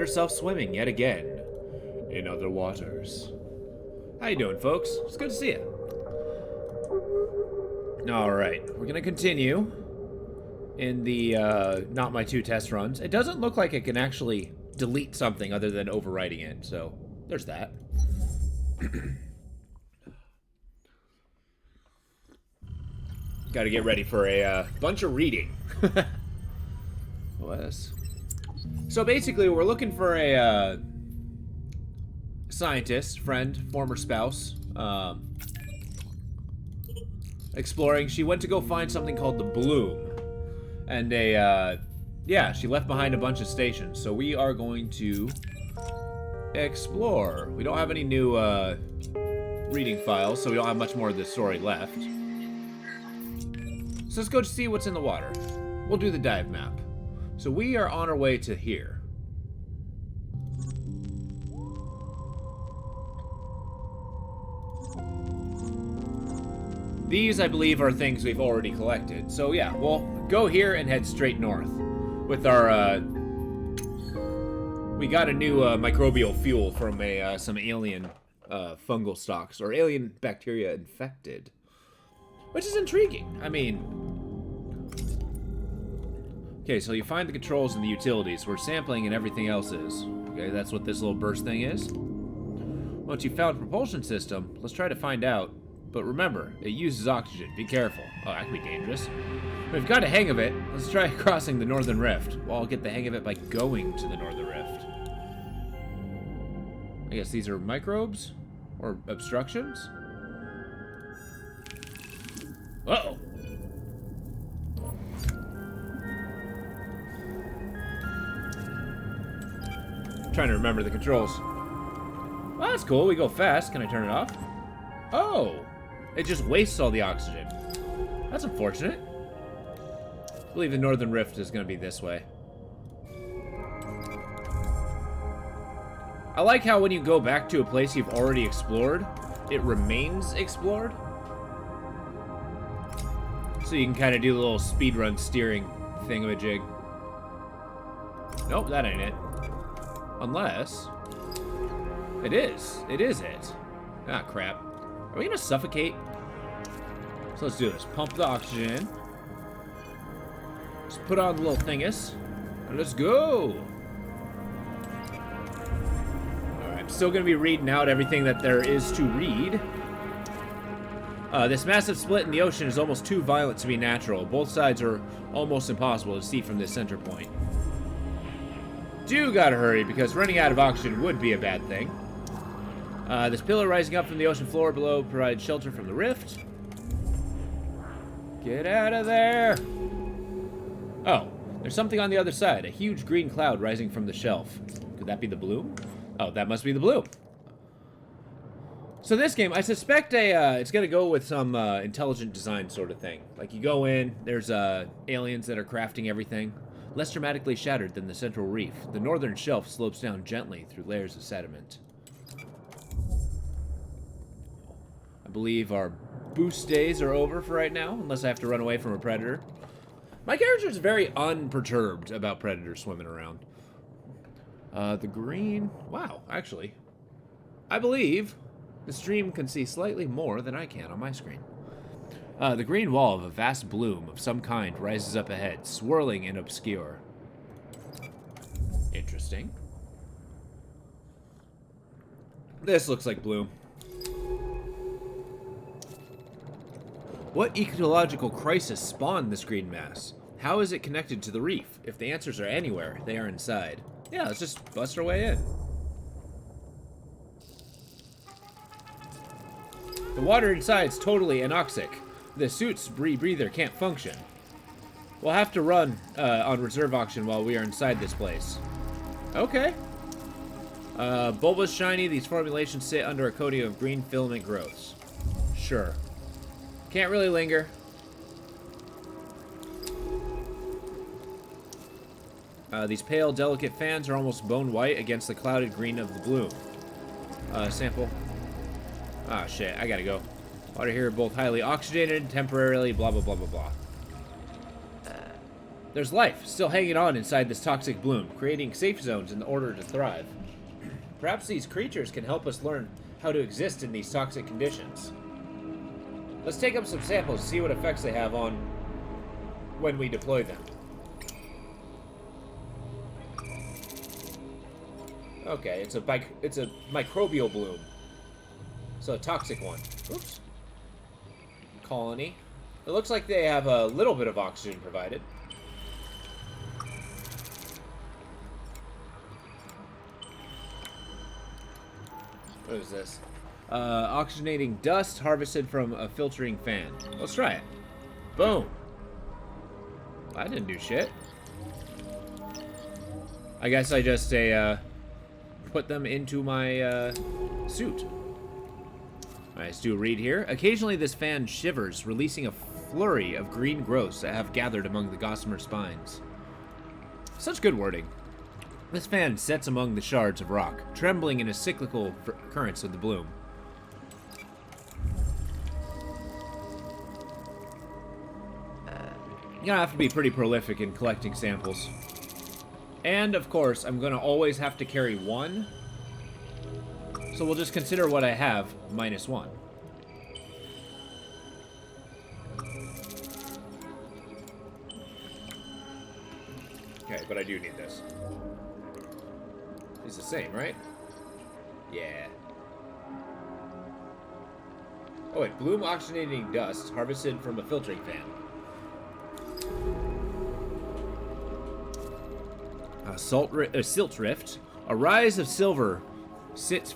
herself swimming yet again in other waters. How you doing, folks? It's good to see you. Alright, we're gonna continue in the, not my 2 test runs. It doesn't look like it can actually delete something other than overwriting it, so there's that. Gotta get ready for a bunch of reading. OS. So basically, we're looking for a scientist, friend, former spouse, exploring. She went to go find something called the Bloom. And yeah, she left behind a bunch of stations. So we are going to explore. We don't have any new reading files, so we don't have much more of this story left. So let's go to see what's in the water. We'll do the dive map. So we are on our way to here. These, I believe, are things we've already collected. So yeah, we'll go here and head straight north with our, we got a new microbial fuel from some alien fungal stocks, or alien bacteria infected. Which is intriguing. I mean... Okay, so you find the controls and the utilities, where sampling and everything else is. Okay, that's what this little burst thing is. Once you've found a propulsion system, let's try to find out. But remember, it uses oxygen. Be careful. Oh, that could be dangerous. We've got a hang of it. Let's try crossing the Northern Rift. Well, I'll get the hang of it by going to the Northern Rift. I guess these are microbes? Or obstructions? Uh-oh. Trying to remember the controls. Well, that's cool. We go fast. Can I turn it off? Oh. It just wastes all the oxygen. That's unfortunate. I believe the Northern Rift is going to be this way. I like how when you go back to a place you've already explored, it remains explored. So you can kind of do the little speedrun steering thingamajig. Nope, that ain't it. Unless... It is. It is it. Ah, crap. Are we gonna suffocate? So let's do this. Pump the oxygen in. Just put on the little thingus. And let's go! Alright, I'm still gonna be reading out everything that there is to read. This massive split in the ocean is almost too violent to be natural. Both sides are almost impossible to see from this center point. Do gotta hurry, because running out of oxygen would be a bad thing. This pillar rising up from the ocean floor below provides shelter from the rift. Get out of there! Oh, there's something on the other side. A huge green cloud rising from the shelf. Could that be the Bloom? Oh, that must be the Bloom. So this game, I suspect it's gonna go with some intelligent design sort of thing. Like you go in, there's aliens that are crafting everything. Less dramatically shattered than the central reef, the northern shelf slopes down gently through layers of sediment. I believe our boost days are over for right now, unless I have to run away from a predator. My character is very unperturbed about predators swimming around. The green... Wow, actually. I believe the stream can see slightly more than I can on my screen. The green wall of a vast bloom of some kind rises up ahead, swirling and obscure. Interesting. This looks like bloom. What ecological crisis spawned this green mass? How is it connected to the reef? If the answers are anywhere, they are inside. Yeah, let's just bust our way in. The water inside is totally anoxic. The suit's rebreather can't function. We'll have to run on reserve oxygen while we are inside this place. Okay. Bulbous shiny, these formulations sit under a coating of green filament growths. Sure. Can't really linger. These pale, delicate fans are almost bone white against the clouded green of the bloom. Sample. Ah, shit, I gotta go. Water here both highly oxygenated, temporarily, blah, blah, blah, blah, blah. There's life still hanging on inside this toxic bloom, creating safe zones in order to thrive. Perhaps these creatures can help us learn how to exist in these toxic conditions. Let's take up some samples to see what effects they have on when we deploy them. Okay, it's a microbial bloom. So a toxic one. Oops. Colony. It looks like they have a little bit of oxygen provided. What is this? Oxygenating dust harvested from a filtering fan. Let's try it. Boom. I didn't do shit. I guess I just put them into my suit. Alright, let's do a read here. Occasionally this fan shivers, releasing a flurry of green growths that have gathered among the gossamer spines. Such good wording. This fan sets among the shards of rock, trembling in a cyclical currents of the bloom. You're gonna have to be pretty prolific in collecting samples. And, of course, I'm gonna always have to carry one. So we'll just consider what I have minus one. Okay, but I do need this. It's the same, right? Yeah. Oh wait, bloom oxygenating dust harvested from a filtering fan. Silt rift. A rise of silver silt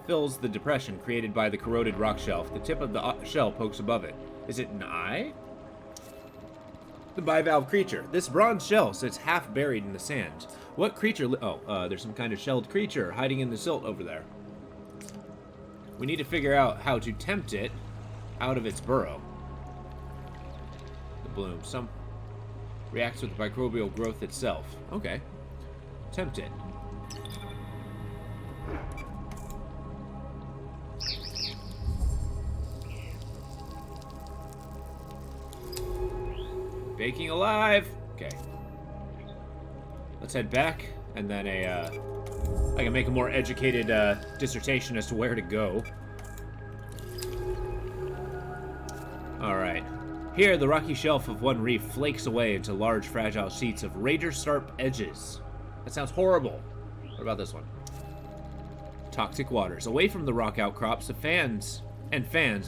fills the depression created by the corroded rock shelf. The tip of the shell pokes above it. Is it an eye? The bivalve creature. This bronze shell sits half buried in the sand. What creature? There's some kind of shelled creature hiding in the silt over there. We need to figure out how to tempt it out of its burrow. The bloom. Some reacts with the microbial growth itself. Okay. Tempt it. Baking alive! Okay. Let's head back, and then I can make a more educated dissertation as to where to go. Alright. Here, the rocky shelf of one reef flakes away into large, fragile sheets of razor-sharp edges. That sounds horrible. What about this one? Toxic waters. Away from the rock outcrops, the fans,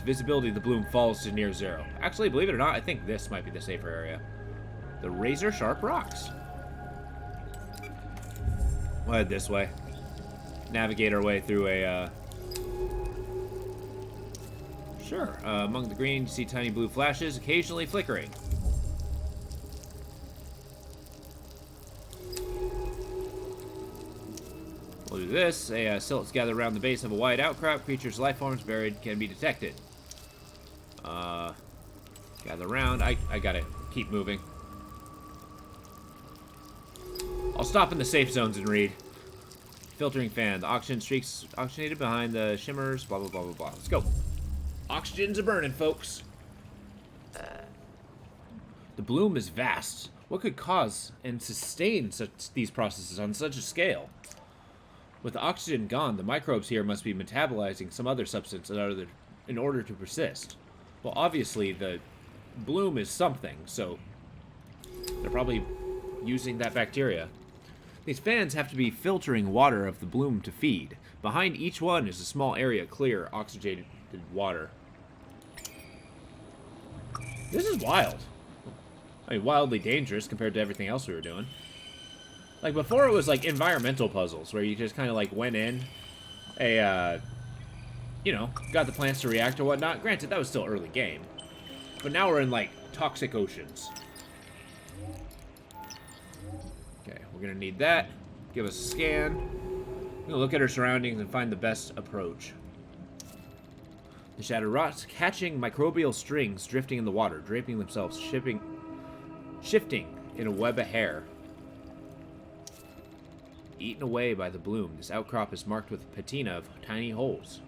visibility of the bloom falls to near zero. Actually, believe it or not, I think this might be the safer area. The razor-sharp rocks. We'll head this way. Navigate our way through a, Sure. Among the green, you see tiny blue flashes, occasionally flickering. We'll do this. Silts gather around the base of a wide outcrop. Creatures' life forms buried can be detected. Gather around. I gotta keep moving. I'll stop in the safe zones and read. Filtering fan. The oxygen streaks oxygenated behind the shimmers. Blah, blah, blah, blah, blah. Let's go. Oxygens are burning, folks. The bloom is vast. What could cause and sustain these processes on such a scale? With the oxygen gone, the microbes here must be metabolizing some other substance in order to persist. Well, obviously, the bloom is something, so they're probably using that bacteria. These fans have to be filtering water of the bloom to feed. Behind each one is a small area clear, oxygenated water. This is wild. I mean, wildly dangerous compared to everything else we were doing. Like, before it was, like, environmental puzzles, where you just kind of, like, went in, you know, got the plants to react or whatnot. Granted, that was still early game. But now we're in, like, toxic oceans. Okay, we're gonna need that. Give us a scan. We're gonna look at our surroundings and find the best approach. The shattered rocks catching microbial strings drifting in the water, draping themselves, shifting in a web of hair. Eaten away by the bloom, this outcrop is marked with patina of tiny holes.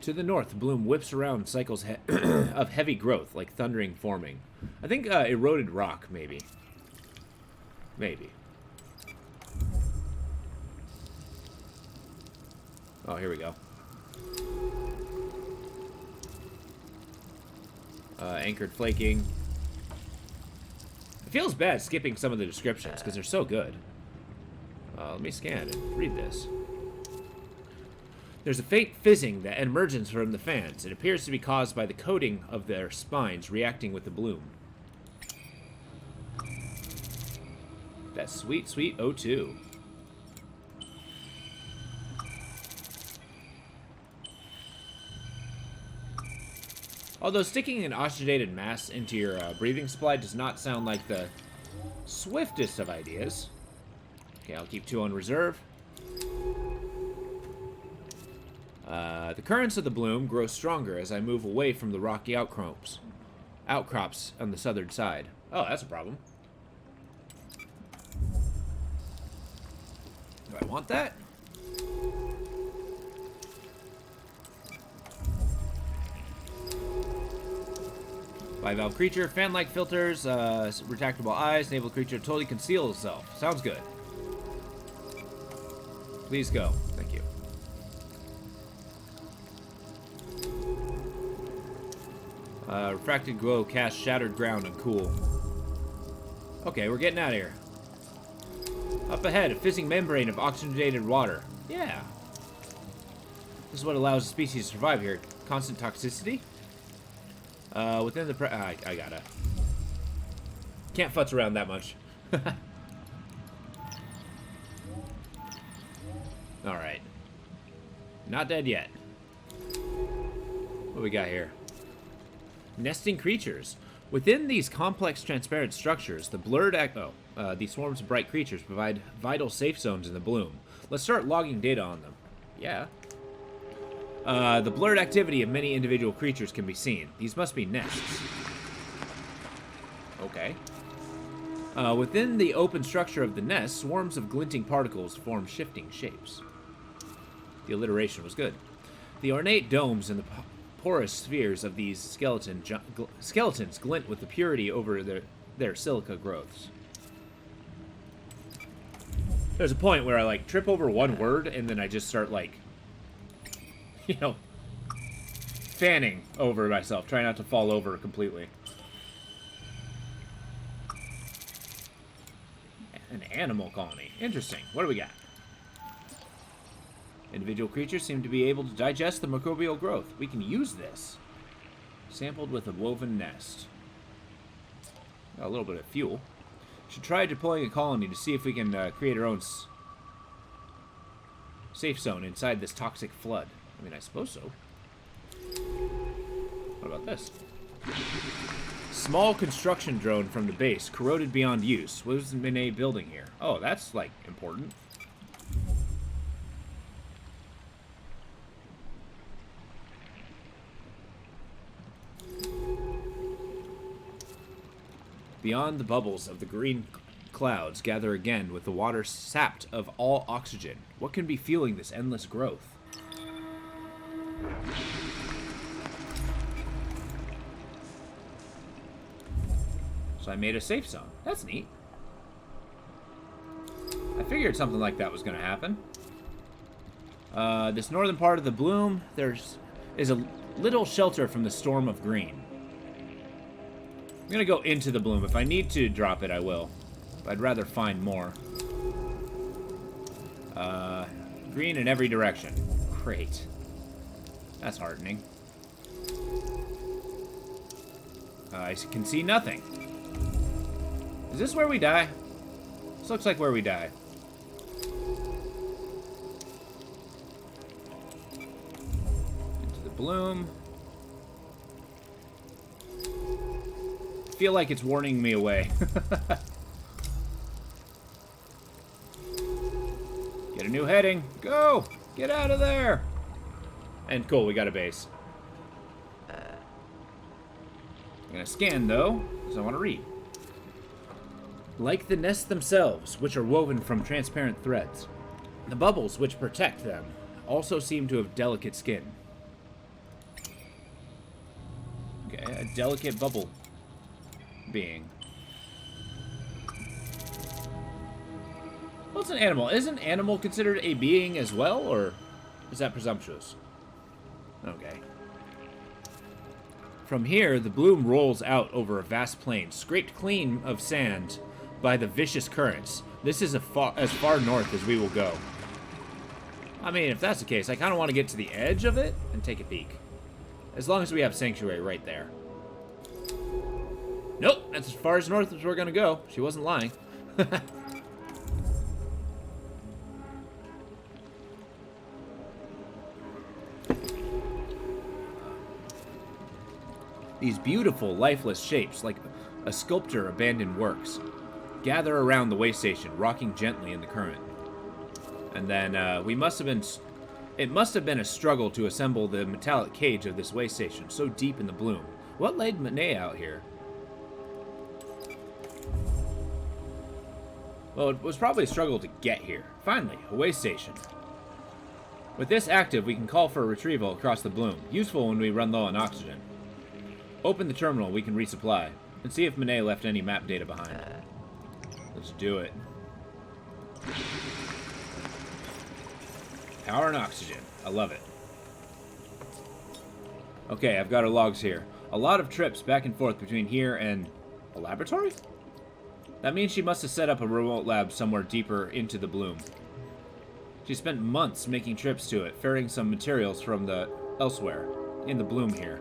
To the north, the bloom whips around cycles of heavy growth, like thundering forming. I think eroded rock, maybe. Maybe. Oh, here we go. Anchored flaking. It feels bad skipping some of the descriptions because they're so good. Let me scan and read this. There's a faint fizzing that emerges from the fans. It appears to be caused by the coating of their spines reacting with the bloom. That sweet, sweet O2. Although sticking an oxygenated mass into your breathing supply does not sound like the swiftest of ideas. Okay, I'll keep 2 on reserve. The currents of the bloom grow stronger as I move away from the rocky outcrops on the southern side. Oh, that's a problem. Do I want that? Bivalve creature, fan-like filters, retractable eyes, enable creature to totally conceal itself. Sounds good. Please go. Thank you. Refracted glow, cast shattered ground and cool. Okay, we're getting out of here. Up ahead, a fizzing membrane of oxygenated water. Yeah. This is what allows the species to survive here. Constant toxicity? Within the I gotta. Can't futz around that much. Alright. Not dead yet. What do we got here? Nesting creatures. Within these complex transparent structures, the blurred these swarms of bright creatures provide vital safe zones in the bloom. Let's start logging data on them. Yeah. The blurred activity of many individual creatures can be seen. These must be nests. Okay. Within the open structure of the nest, swarms of glinting particles form shifting shapes. The alliteration was good. The ornate domes and the porous spheres of these skeletons glint with the purity over their silica growths. There's a point where I, like, trip over one word, and then I just start, like, you know, fanning over myself, trying not to fall over completely. An animal colony. Interesting. What do we got? Individual creatures seem to be able to digest the microbial growth. We can use this. Sampled with a woven nest. Got a little bit of fuel. Should try deploying a colony to see if we can create our own safe zone inside this toxic flood. I mean, I suppose so. What about this? Small construction drone from the base, corroded beyond use. What was the Minet building here? Oh, that's, like, important. Beyond the bubbles of the green clouds gather again with the water sapped of all oxygen. What can be fueling this endless growth? So I made a safe zone. That's neat. I figured something like that was going to happen. This northern part of the bloom, is a little shelter from the storm of green. I'm going to go into the bloom. If I need to drop it, I will. But I'd rather find more. Green in every direction. Great. That's heartening. I can see nothing. Is this where we die? This looks like where we die. Into the bloom. Feel like it's warning me away. Get a new heading. Go! Get out of there! And cool, we got a base. I'm gonna scan, though, because I want to read. Like the nests themselves, which are woven from transparent threads, the bubbles which protect them also seem to have delicate skin. Okay, a delicate bubble. being. What's an animal? Isn't animal considered a being as well, or is that presumptuous? Okay. From here, the bloom rolls out over a vast plain, scraped clean of sand by the vicious currents. This is as far north as we will go. I mean, if that's the case, I kind of want to get to the edge of it and take a peek. As long as we have Sanctuary right there. Nope, that's as far as north as we're going to go. She wasn't lying. These beautiful, lifeless shapes, like a sculptor abandoned works, gather around the way station, rocking gently in the current. And then it must have been a struggle to assemble the metallic cage of this way station, so deep in the bloom. What laid Monet out here? Well, it was probably a struggle to get here. Finally, a way station. With this active, we can call for a retrieval across the bloom, useful when we run low on oxygen. Open the terminal, we can resupply, and see if Monet left any map data behind. Let's do it. Power and oxygen. I love it. Okay, I've got our logs here. A lot of trips back and forth between here and a laboratory? That means she must have set up a remote lab somewhere deeper into the bloom. She spent months making trips to it, ferrying some materials from elsewhere in the bloom here.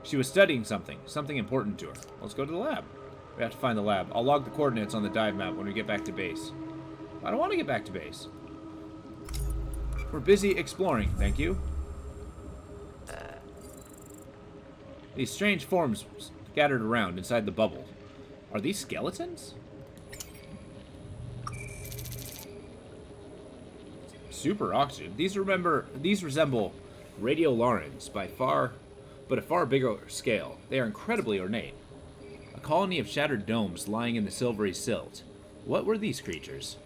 She was studying something important to her. Let's go to the lab. We have to find the lab. I'll log the coordinates on the dive map when we get back to base. I don't want to get back to base. We're busy exploring, thank you. These strange forms scattered around inside the bubble. Are these skeletons? Super oxygen. These resemble radiolorans but a far bigger scale. They are incredibly ornate. A colony of shattered domes lying in the silvery silt. What were these creatures?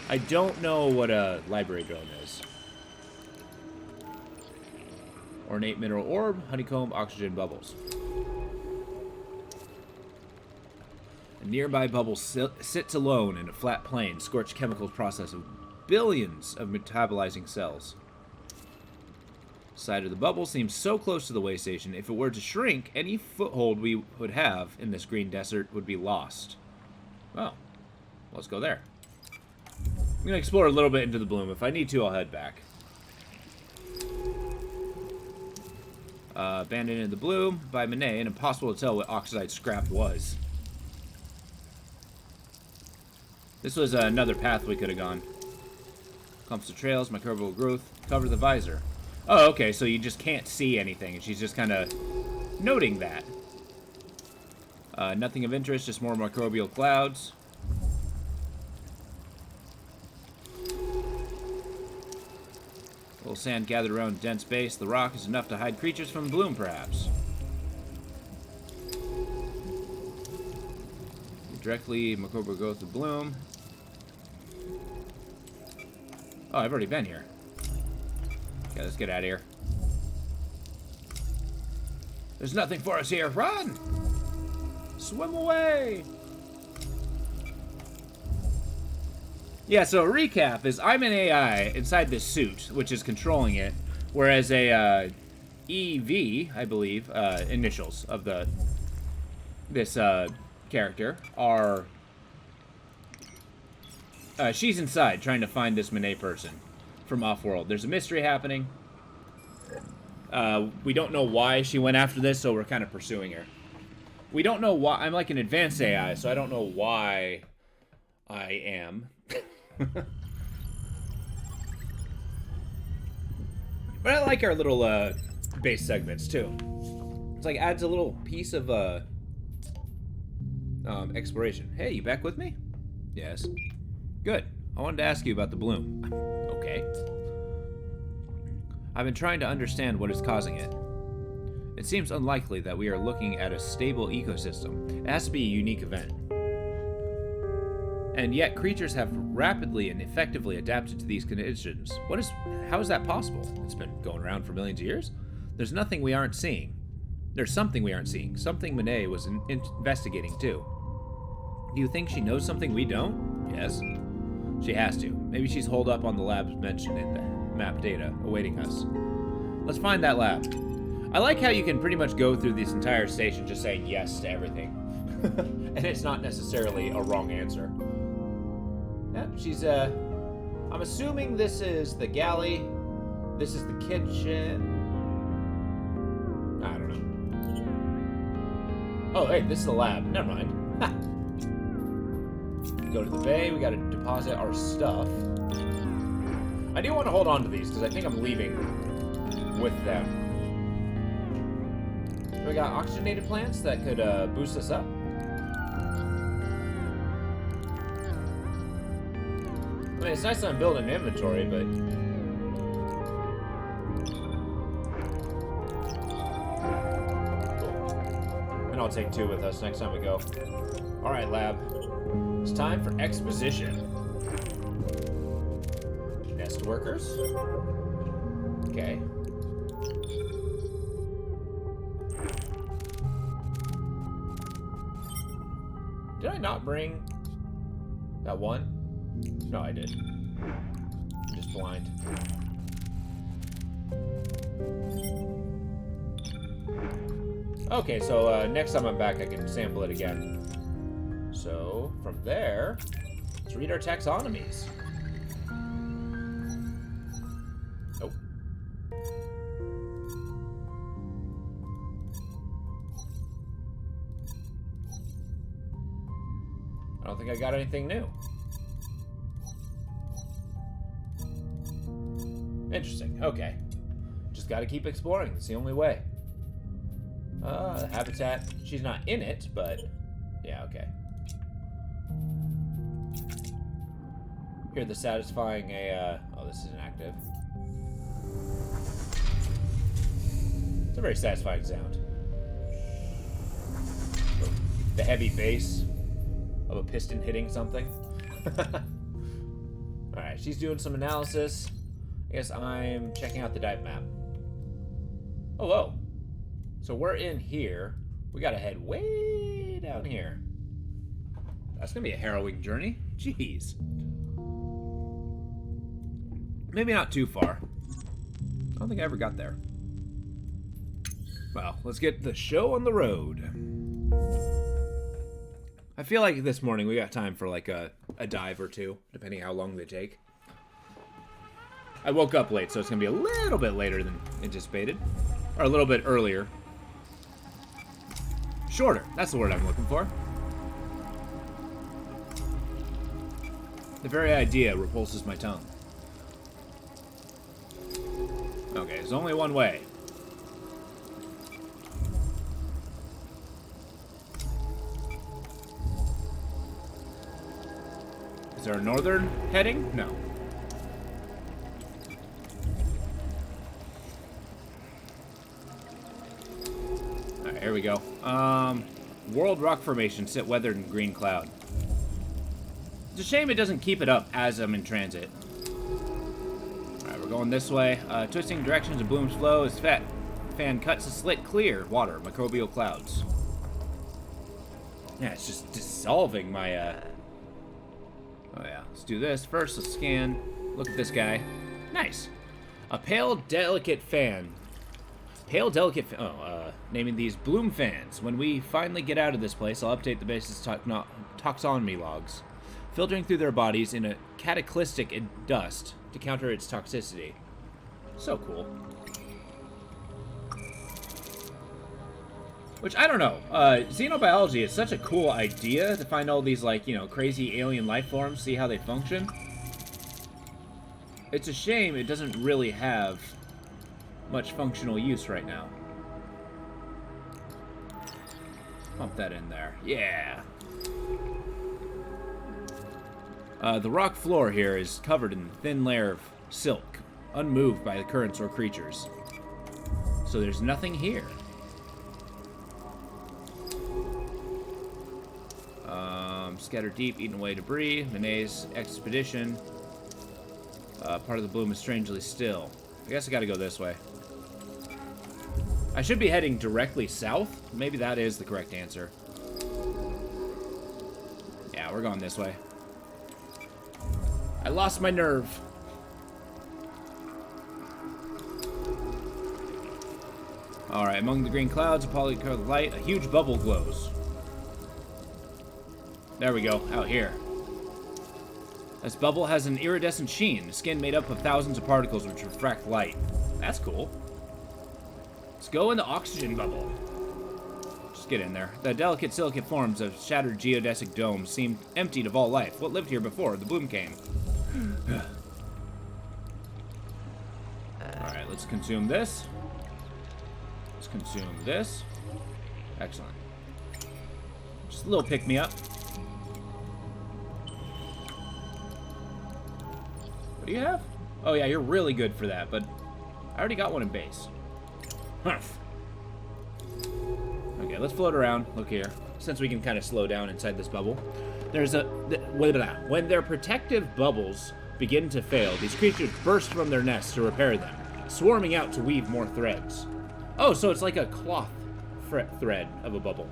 I don't know what a library drone is. Ornate mineral orb, honeycomb, oxygen bubbles. A nearby bubble sits alone in a flat plane, scorched chemicals process of billions of metabolizing cells. Side of the bubble seems so close to the way station, if it were to shrink, any foothold we would have in this green desert would be lost. Oh, let's go there. I'm going to explore a little bit into the bloom. If I need to, I'll head back. Abandoned in the bloom by Monet, and impossible to tell what oxide scrap was. This was another path we could have gone. Clumps of trails, microbial growth, cover the visor. Oh, okay, so you just can't see anything, and she's just kind of noting that. Nothing of interest, just more microbial clouds. A little sand gathered around a dense base. The rock is enough to hide creatures from the bloom, perhaps. Directly, microbial growth of bloom. Oh, I've already been here. Okay, let's get out of here. There's nothing for us here. Run! Swim away! Yeah, so a recap is I'm an AI inside this suit, which is controlling it, whereas a EV, I believe, initials of this character are... she's inside trying to find this Monet person from off-world. There's a mystery happening. We don't know why she went after this, so we're kind of pursuing her. We don't know why. I'm like an advanced AI, so I don't know why I am. But I like our little base segments too. It's like adds a little piece of exploration. Hey, you back with me? Yes. Good. I wanted to ask you about the bloom. Okay. I've been trying to understand what is causing it. It seems unlikely that we are looking at a stable ecosystem. It has to be a unique event. And yet, creatures have rapidly and effectively adapted to these conditions. How is that possible? It's been going around for millions of years? There's nothing we aren't seeing. There's something we aren't seeing. Something Monet was investigating, too. Do you think she knows something we don't? Yes. She has to. Maybe she's holed up on the labs mentioned in the map data, awaiting us. Let's find that lab. I like how you can pretty much go through this entire station just saying yes to everything. And it's not necessarily a wrong answer. Yeah, she's, I'm assuming this is the galley. This is the kitchen. I don't know. Oh, hey, this is the lab. Never mind. Ha. Go to the bay. We gotta deposit our stuff. I do want to hold on to these because I think I'm leaving with them. So we got oxygenated plants that could boost us up. I mean, it's nice that I'm building an inventory, but... Cool. And I'll take 2 with us next time we go. Alright, lab. It's time for exposition. Nest workers. Okay. Did I not bring that one? No, I did. I'm just blind. Okay, so next time I'm back, I can sample it again. So, from there, let's read our taxonomies. Nope. I don't think I got anything new. Interesting. Okay. Just gotta keep exploring. It's the only way. Habitat. She's not in it, but... Yeah, okay. Hear the satisfying oh, this isn't active. It's a very satisfying sound. The heavy bass of a piston hitting something. Alright, she's doing some analysis. I guess I'm checking out the dive map. Oh, whoa. So we're in here. We gotta head way down here. That's gonna be a harrowing journey. Jeez. Maybe not too far. I don't think I ever got there. Well, let's get the show on the road. I feel like this morning we got time for like a dive or two, depending how long they take. I woke up late, so it's gonna be a little bit later than anticipated. Or a little bit earlier. Shorter, that's the word I'm looking for. The very idea repulses my tongue. Okay, there's only one way. Is there a northern heading? No. Alright, here we go. World rock formation sit weathered in green cloud. It's a shame it doesn't keep it up as I'm in transit. Alright, we're going this way. Twisting directions of Bloom's flow as fan cuts a slit clear water, microbial clouds. Yeah, it's just dissolving my, Oh yeah, let's do this. First, let's scan. Look at this guy. Nice. A pale, delicate fan. Naming these Bloom fans. When we finally get out of this place, I'll update the base's taxonomy logs, filtering through their bodies in a cataclysmic dust to counter its toxicity. So cool. Which, I don't know, xenobiology is such a cool idea to find all these, like, you know, crazy alien life forms, see how they function. It's a shame it doesn't really have much functional use right now. Pump that in there. Yeah. The rock floor here is covered in a thin layer of silk, unmoved by the currents or creatures. So there's nothing here. Scattered deep, eaten away debris. Monet's expedition. Part of the Bloom is strangely still. I guess I gotta go this way. I should be heading directly south. Maybe that is the correct answer. Yeah, we're going this way. I lost my nerve. Alright, among the green clouds, a polycolored light, a huge bubble glows. There we go, out here. This bubble has an iridescent sheen, a skin made up of thousands of particles which refract light. That's cool. Let's go in the oxygen bubble. Just get in there. The delicate silicate forms of shattered geodesic domes seemed emptied of all life. What lived here before the bloom came? Alright, let's consume this. Let's consume this. Excellent. Just a little pick-me-up. What do you have? Oh yeah, you're really good for that, but I already got one in base. Humph. Okay, let's float around. Look here. Since we can kind of slow down inside this bubble. There's a... When their protective bubbles begin to fail, these creatures burst from their nests to repair them, swarming out to weave more threads. Oh, so it's like a cloth thread of a bubble.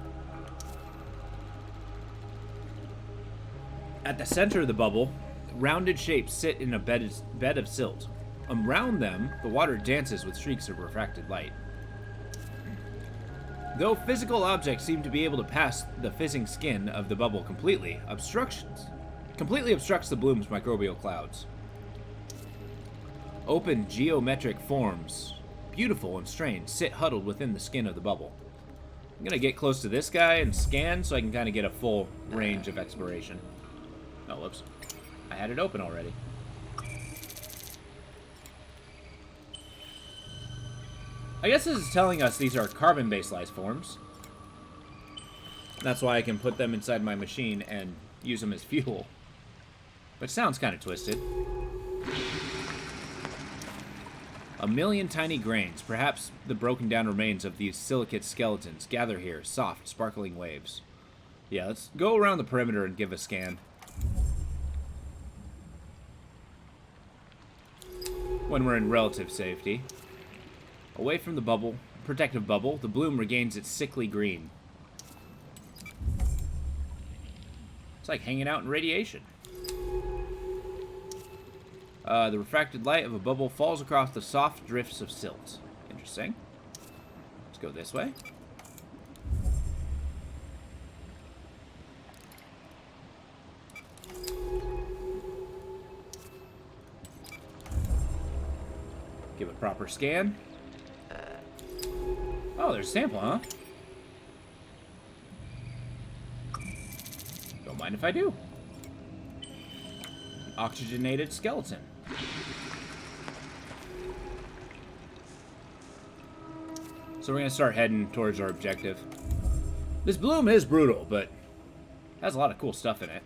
At the center of the bubble, rounded shapes sit in a bed of silt. Around them, the water dances with streaks of refracted light. Though physical objects seem to be able to pass the fizzing skin of the bubble completely obstructs the bloom's microbial clouds. Open geometric forms, beautiful and strange, sit huddled within the skin of the bubble. I'm gonna get close to this guy and scan so I can kind of get a full range of exploration. Oh, whoops. I had it open already. I guess this is telling us these are carbon-based life forms. That's why I can put them inside my machine and use them as fuel. But it sounds kind of twisted. A million tiny grains, perhaps the broken down remains of these silicate skeletons, gather here, soft, sparkling waves. Yeah, let's go around the perimeter and give a scan. When we're in relative safety. Away from the bubble, protective bubble, the bloom regains its sickly green. It's like hanging out in radiation. The refracted light of a bubble falls across the soft drifts of silt. Interesting. Let's go this way. Give a proper scan. Oh, there's a sample, huh? Don't mind if I do. Oxygenated skeleton. So we're gonna start heading towards our objective. This bloom is brutal, but has a lot of cool stuff in it.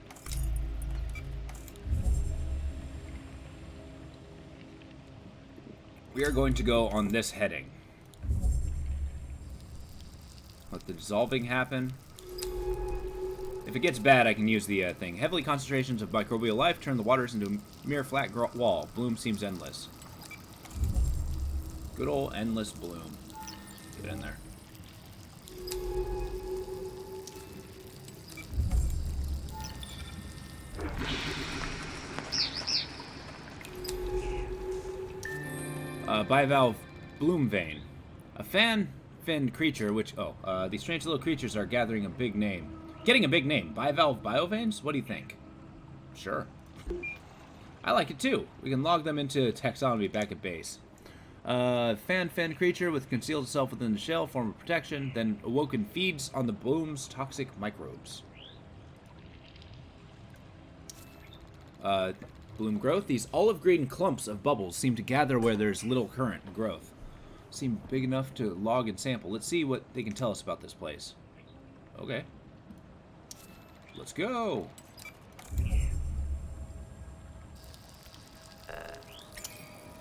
We are going to go on this heading. Let the dissolving happen. If it gets bad, I can use the thing. Heavily concentrations of microbial life turn the waters into a mere flat wall. Bloom seems endless. Good old endless bloom. Get in there. Bivalve bloom vein. A fan-finned creature which... these strange little creatures are gathering a big name. Getting a big name. Bivalve bioveins? What do you think? Sure. I like it too. We can log them into taxonomy back at base. Fan-finned creature with concealed itself within the shell, form of protection, then awoken feeds on the bloom's toxic microbes. Bloom growth. These olive green clumps of bubbles seem to gather where there's little current growth. Seem big enough to log and sample. Let's see what they can tell us about this place. Okay. Let's go.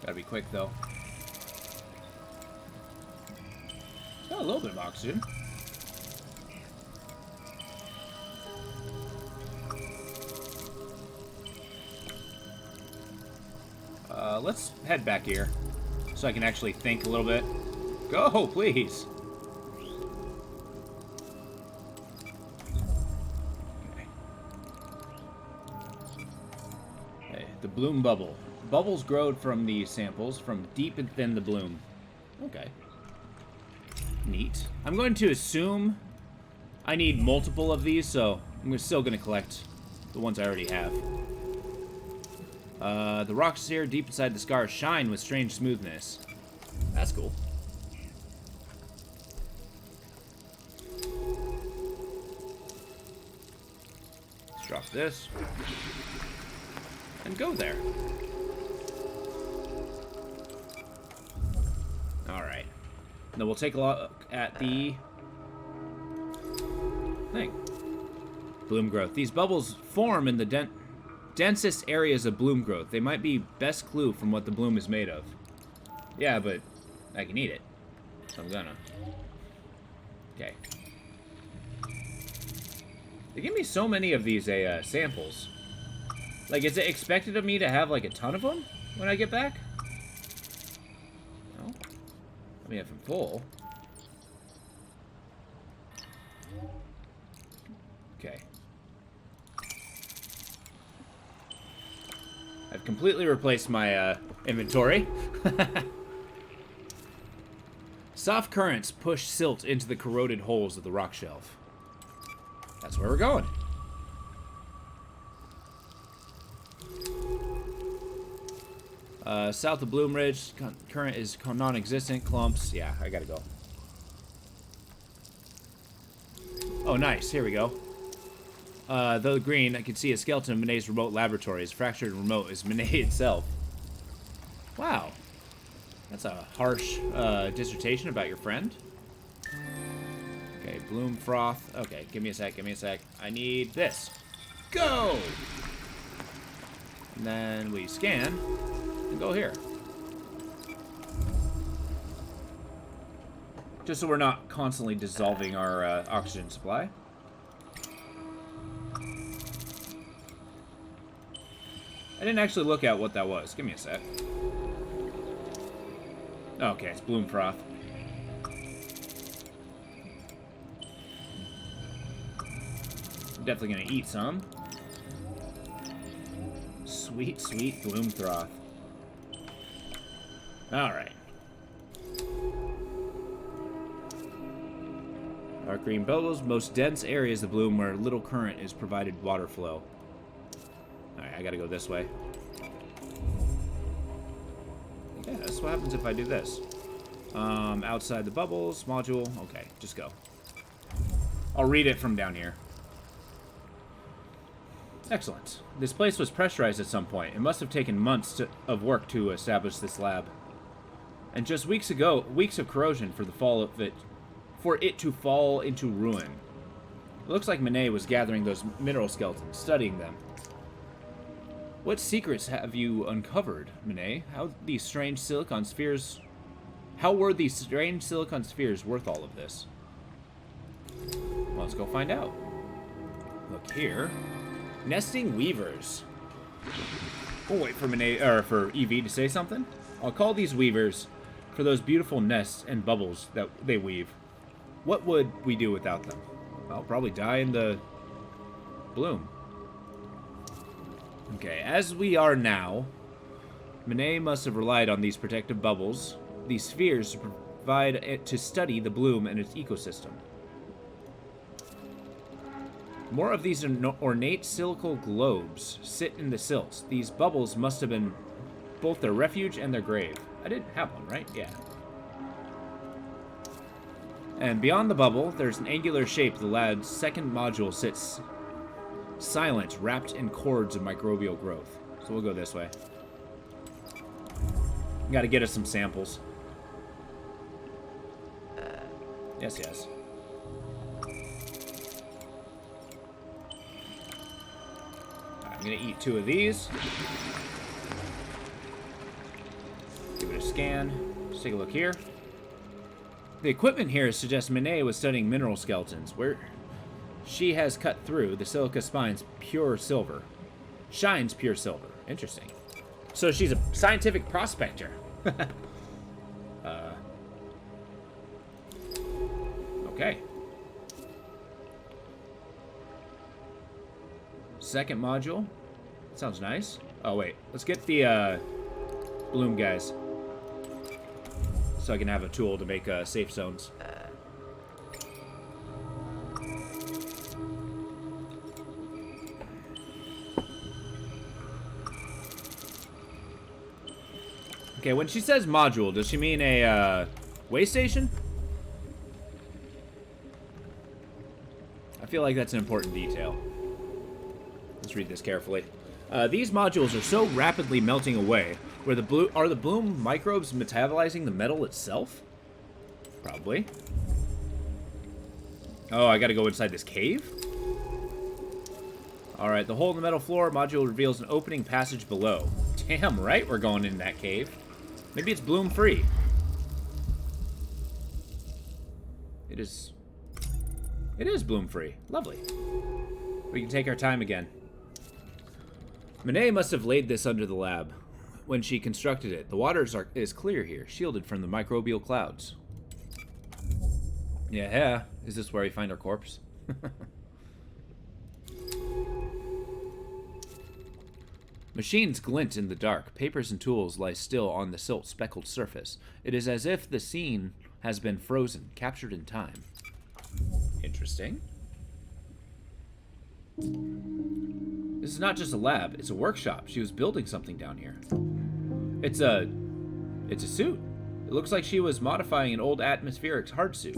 Gotta be quick though. Got a little bit of oxygen. Let's head back here so I can actually think a little bit. Go, please. Okay. Hey, the bloom bubble. Bubbles grow from the samples from deep within the bloom. Okay. Neat. I'm going to assume I need multiple of these, so I'm still going to collect the ones I already have. The rocks here deep inside the scar shine with strange smoothness. That's cool. Let's drop this. And go there. Alright. Now we'll take a look at the thing. Bloom growth. These bubbles form in the densest areas of bloom growth. They might be best clue from what the bloom is made of. Yeah, but I can eat it. So I'm gonna. Okay. They give me so many of these samples. Like, is it expected of me to have, like, a ton of them when I get back? No. I mean, if I'm full. Okay. I've completely replaced my inventory. Soft currents push silt into the corroded holes of the rock shelf. That's where we're going. South of Bloom Ridge, current is non-existent. Clumps. Yeah, I gotta go. Oh, nice. Here we go. Though green, I can see a skeleton of Manet's remote laboratories. Fractured remote is Manet itself. Wow. That's a harsh dissertation about your friend. Okay, Bloom Froth. Okay, give me a sec, give me a sec. I need this. Go! And then we scan and go here. Just so we're not constantly dissolving our oxygen supply. I didn't actually look at what that was. Give me a sec. Okay, it's Bloom Froth. I'm definitely gonna eat some. Sweet, sweet Bloom Froth. Alright. Dark green bubbles, most dense areas of bloom where little current is provided water flow. Alright, I gotta go this way. Yeah, that's what happens if I do this. Outside the bubbles, module. Okay, just go. I'll read it from down here. Excellent. This place was pressurized at some point. It must have taken months of work to establish this lab. And just weeks ago, weeks of corrosion for it to fall into ruin. It looks like Manet was gathering those mineral skeletons, studying them. What secrets have you uncovered, Manet? How were these strange silicon spheres worth all of this? Well, let's go find out. Look here. Nesting weavers. We'll wait for Manet, or for Evie to say something. I'll call these weavers for those beautiful nests and bubbles that they weave. What would we do without them? Well, probably die in the bloom. Okay, as we are now, Manet must have relied on these protective bubbles, these spheres, to study the bloom and its ecosystem. More of these ornate silical globes sit in the silts. These bubbles must have been both their refuge and their grave. I didn't have one, right? Yeah. And beyond the bubble, there's an angular shape. The lad's second module sits silent, wrapped in cords of microbial growth. So we'll go this way. Gotta get us some samples. Yes, yes. I'm gonna eat 2 of these. Give it a scan. Let's take a look here. The equipment here suggests Manet was studying mineral skeletons, where she has cut through the silica spines pure silver. Shines pure silver. Interesting. So she's a scientific prospector. Okay. Second module. Sounds nice. Oh, wait. Let's get the bloom guys. So I can have a tool to make safe zones. Okay, when she says module, does she mean a way station? I feel like that's an important detail. Let's read this carefully. These modules are so rapidly melting away. Are the bloom microbes metabolizing the metal itself? Probably. Oh, I gotta go inside this cave? Alright, the hole in the metal floor module reveals an opening passage below. Damn right we're going in that cave. Maybe it's bloom free. It is bloom free. Lovely. We can take our time again. Monet must have laid this under the lab when she constructed it. The water is clear here, shielded from the microbial clouds. Yeah, is this where we find our corpse? Machines glint in the dark. Papers and tools lie still on the silt-speckled surface. It is as if the scene has been frozen, captured in time. Interesting. This is not just a lab, it's a workshop. She was building something down here. It's a suit. It looks like she was modifying an old atmospheric hard suit.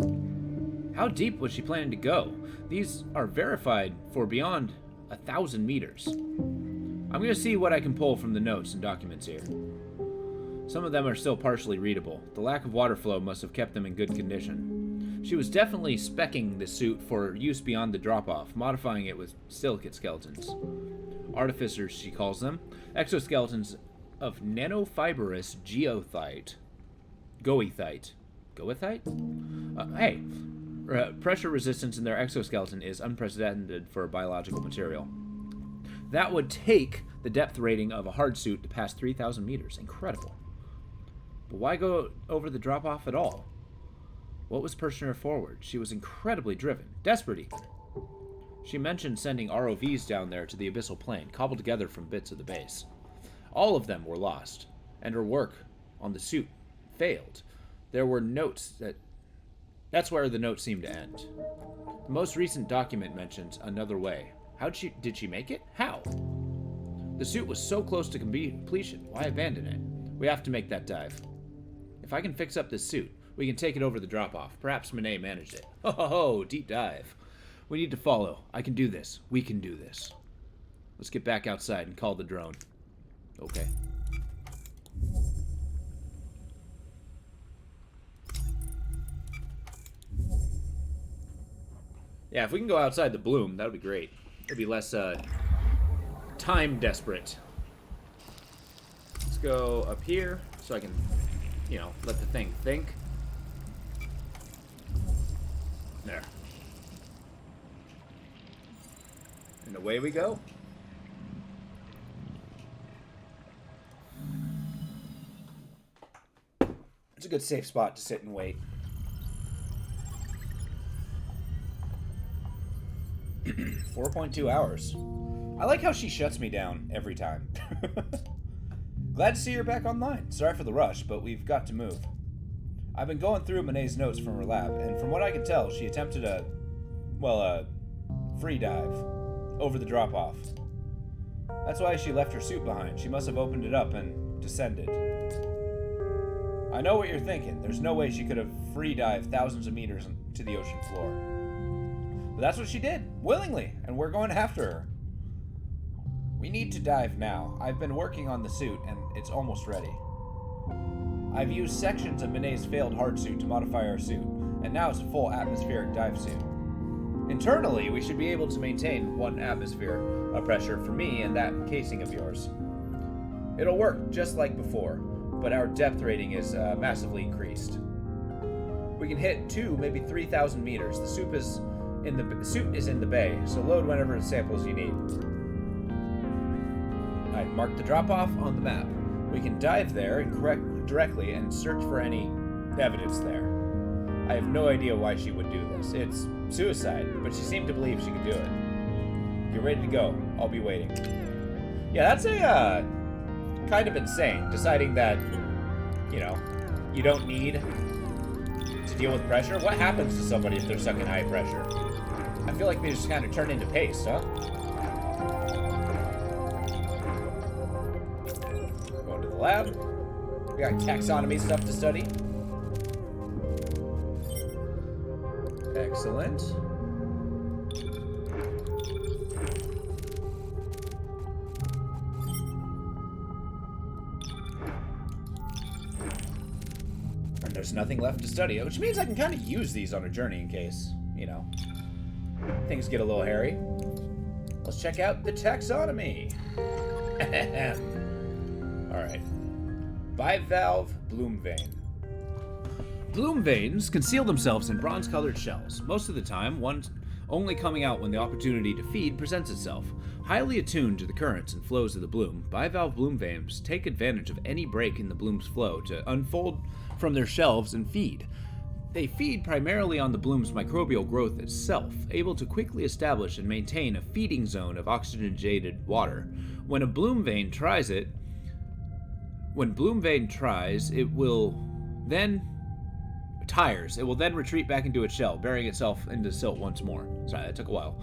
How deep was she planning to go? These are verified for beyond 1,000 meters. I'm going to see what I can pull from the notes and documents here. Some of them are still partially readable. The lack of water flow must have kept them in good condition. She was definitely speccing the suit for use beyond the drop-off, modifying it with silicate skeletons. Artificers, she calls them. Exoskeletons of nanofibrous goethite. Hey, pressure resistance in their exoskeleton is unprecedented for a biological material. That would take the depth rating of a hard suit to pass 3,000 meters. Incredible. But why go over the drop-off at all? What was pushing her forward? She was incredibly driven, desperate even. She mentioned sending ROVs down there to the abyssal plane, cobbled together from bits of the base. All of them were lost, and her work on the suit failed. There were notes that's where the notes seemed to end. The most recent document mentions another way. Did she make it? How? The suit was so close to completion. Why abandon it? We have to make that dive. If I can fix up this suit, we can take it over the drop-off. Perhaps Monet managed it. Oh, deep dive. We need to follow. I can do this. We can do this. Let's get back outside and call the drone. Okay. Yeah, if we can go outside the bloom, that would be great. It'd be less time desperate. Let's go up here so I can, let the thing think. There. And away we go. It's a good safe spot to sit and wait. 4.2 hours. I like how she shuts me down every time. Glad to see you're back online. Sorry for the rush, but we've got to move. I've been going through Monet's notes from her lab, and from what I can tell, she attempted a free dive over the drop-off. That's why she left her suit behind. She must have opened it up and descended. I know what you're thinking. There's no way she could have free dived thousands of meters to the ocean floor. But that's what she did, willingly, and we're going after her. We need to dive now. I've been working on the suit, and it's almost ready. I've used sections of Monet's failed hard suit to modify our suit, and now it's a full atmospheric dive suit. Internally, we should be able to maintain 1 atmosphere of pressure for me and that casing of yours. It'll work just like before, but our depth rating is massively increased. We can hit 2, maybe 3,000 meters. The suit is in the bay, so load whatever samples you need. I've marked the drop-off on the map. We can dive there and directly and search for any evidence there. I have no idea why she would do this. It's suicide, but she seemed to believe she could do it. Get ready to go. I'll be waiting. Yeah, that's a, kind of insane, deciding that, you know, you don't need to deal with pressure. What happens to somebody if they're stuck in high pressure? I feel like they just kind of turn into paste, huh? Going to the lab. We got taxonomy stuff to study. Excellent. And there's nothing left to study, which means I can kind of use these on a journey in case, you know, things get a little hairy. Let's check out the taxonomy. Alright. Bivalve bloom vein. Bloom veins conceal themselves in bronze-colored shells, most of the time one only coming out when the opportunity to feed presents itself. Highly attuned to the currents and flows of the bloom, bivalve bloom veins take advantage of any break in the bloom's flow to unfold from their shelves and feed. They feed primarily on the bloom's microbial growth itself, able to quickly establish and maintain a feeding zone of oxygenated water. When bloom vein tries, it will then retreat back into its shell, burying itself into silt once more. Sorry, that took a while.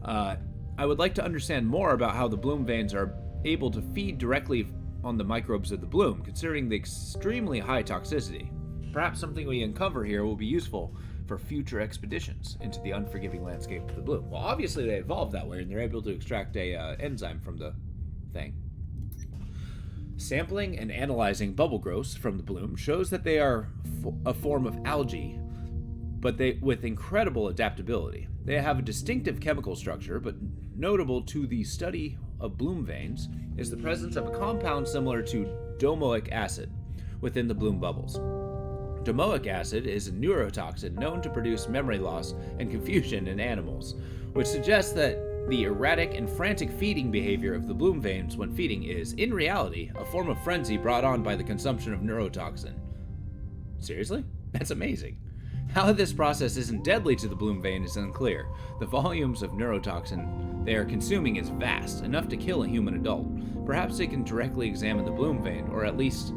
I would like to understand more about how the bloom veins are able to feed directly on the microbes of the bloom, considering the extremely high toxicity. Perhaps something we uncover here will be useful for future expeditions into the unforgiving landscape of the bloom. Well, obviously they evolved that way, and they're able to extract a enzyme from the thing. Sampling and analyzing bubble growths from the bloom shows that they are a form of algae, but with incredible adaptability. They have a distinctive chemical structure, but notable to the study of bloom veins is the presence of a compound similar to domoic acid within the bloom bubbles. Domoic acid is a neurotoxin known to produce memory loss and confusion in animals, which suggests that the erratic and frantic feeding behavior of the bloom veins when feeding is, in reality, a form of frenzy brought on by the consumption of neurotoxin. Seriously? That's amazing. How this process isn't deadly to the bloom vein is unclear. The volumes of neurotoxin they are consuming is vast, enough to kill a human adult. Perhaps they can directly examine the bloom vein, or at least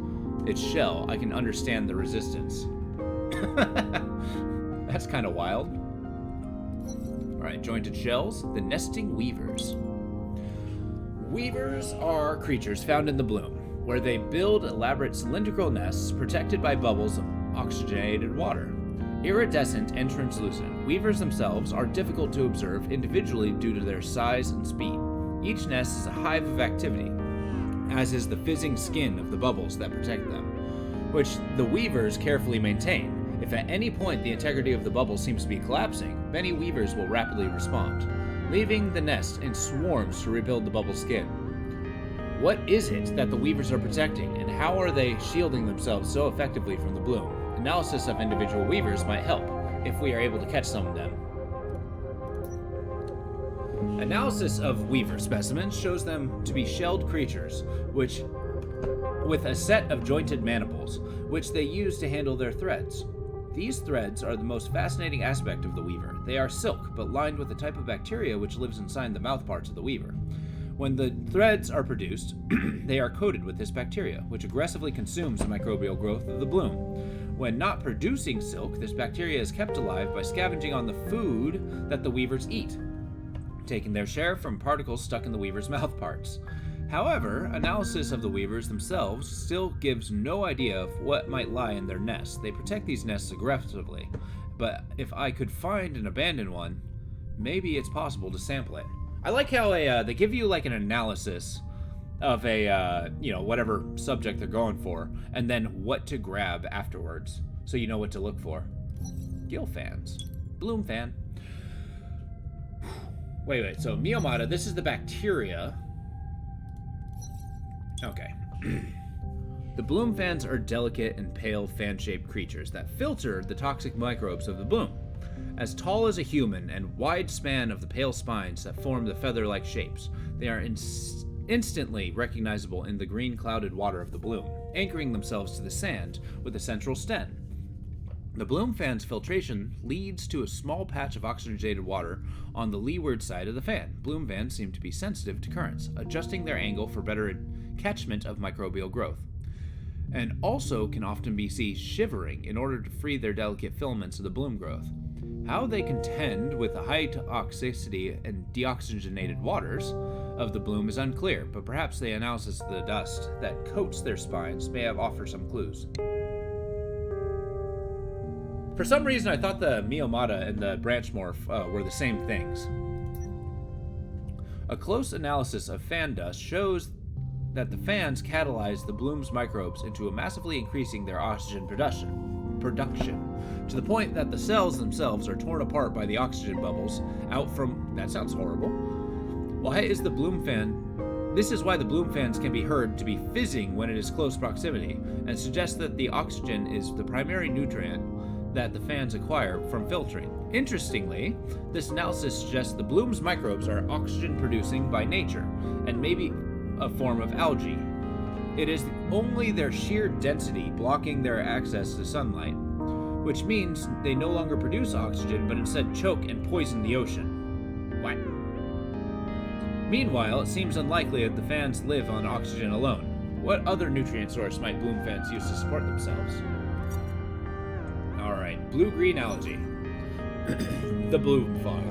its shell. I can understand the resistance. That's kind of wild. Alright, jointed shells. The nesting weavers. Weavers are creatures found in the bloom, where they build elaborate cylindrical nests protected by bubbles of oxygenated water. Iridescent and translucent, weavers themselves are difficult to observe individually due to their size and speed. Each nest is a hive of activity, as is the fizzing skin of the bubbles that protect them, which the weavers carefully maintain. If at any point the integrity of the bubble seems to be collapsing, many weavers will rapidly respond, leaving the nest in swarms to rebuild the bubble skin. What is it that the weavers are protecting, and how are they shielding themselves so effectively from the bloom? Analysis of individual weavers might help, if we are able to catch some of them. Analysis of weaver specimens shows them to be shelled creatures, with a set of jointed mandibles, which they use to handle their threads. These threads are the most fascinating aspect of the weaver. They are silk, but lined with a type of bacteria which lives inside the mouthparts of the weaver. When the threads are produced, they are coated with this bacteria, which aggressively consumes the microbial growth of the bloom. When not producing silk, this bacteria is kept alive by scavenging on the food that the weavers eat, taking their share from particles stuck in the weaver's mouthparts. However, analysis of the weavers themselves still gives no idea of what might lie in their nests. They protect these nests aggressively, but if I could find and abandon one, maybe it's possible to sample it. I like how they give you like an analysis of a, whatever subject they're going for, and then what to grab afterwards, so you know what to look for. Gill fans. Bloom fan. Wait, so Miomata, this is the bacteria. Okay. The bloom fans are delicate and pale fan-shaped creatures that filter the toxic microbes of the bloom. As tall as a human and wide span of the pale spines that form the feather-like shapes, they are instantly recognizable in the green clouded water of the bloom, anchoring themselves to the sand with a central stem. The bloom fan's filtration leads to a small patch of oxygenated water on the leeward side of the fan. Bloom fans seem to be sensitive to currents, adjusting their angle for better catchment of microbial growth, and also can often be seen shivering in order to free their delicate filaments of the bloom growth. How they contend with the high toxicity and deoxygenated waters of the bloom is unclear, but perhaps the analysis of the dust that coats their spines may have offered some clues. For some reason, I thought the Miomata and the branch morph were the same things. A close analysis of fan dust shows that the fans catalyze the bloom's microbes into massively increasing their oxygen production, to the point that the cells themselves are torn apart by the oxygen bubbles out from... That sounds horrible. Why is the bloom fan... This is why the bloom fans can be heard to be fizzing when it is close proximity, and suggests that the oxygen is the primary nutrient that the fans acquire from filtering. Interestingly, this analysis suggests the bloom's microbes are oxygen producing by nature, and maybe a form of algae. It is only their sheer density blocking their access to sunlight, which means they no longer produce oxygen but instead choke and poison the ocean. What? Meanwhile, it seems unlikely that the fans live on oxygen alone. What other nutrient source might bloom fans use to support themselves? Alright, blue-green algae. The bloom froth.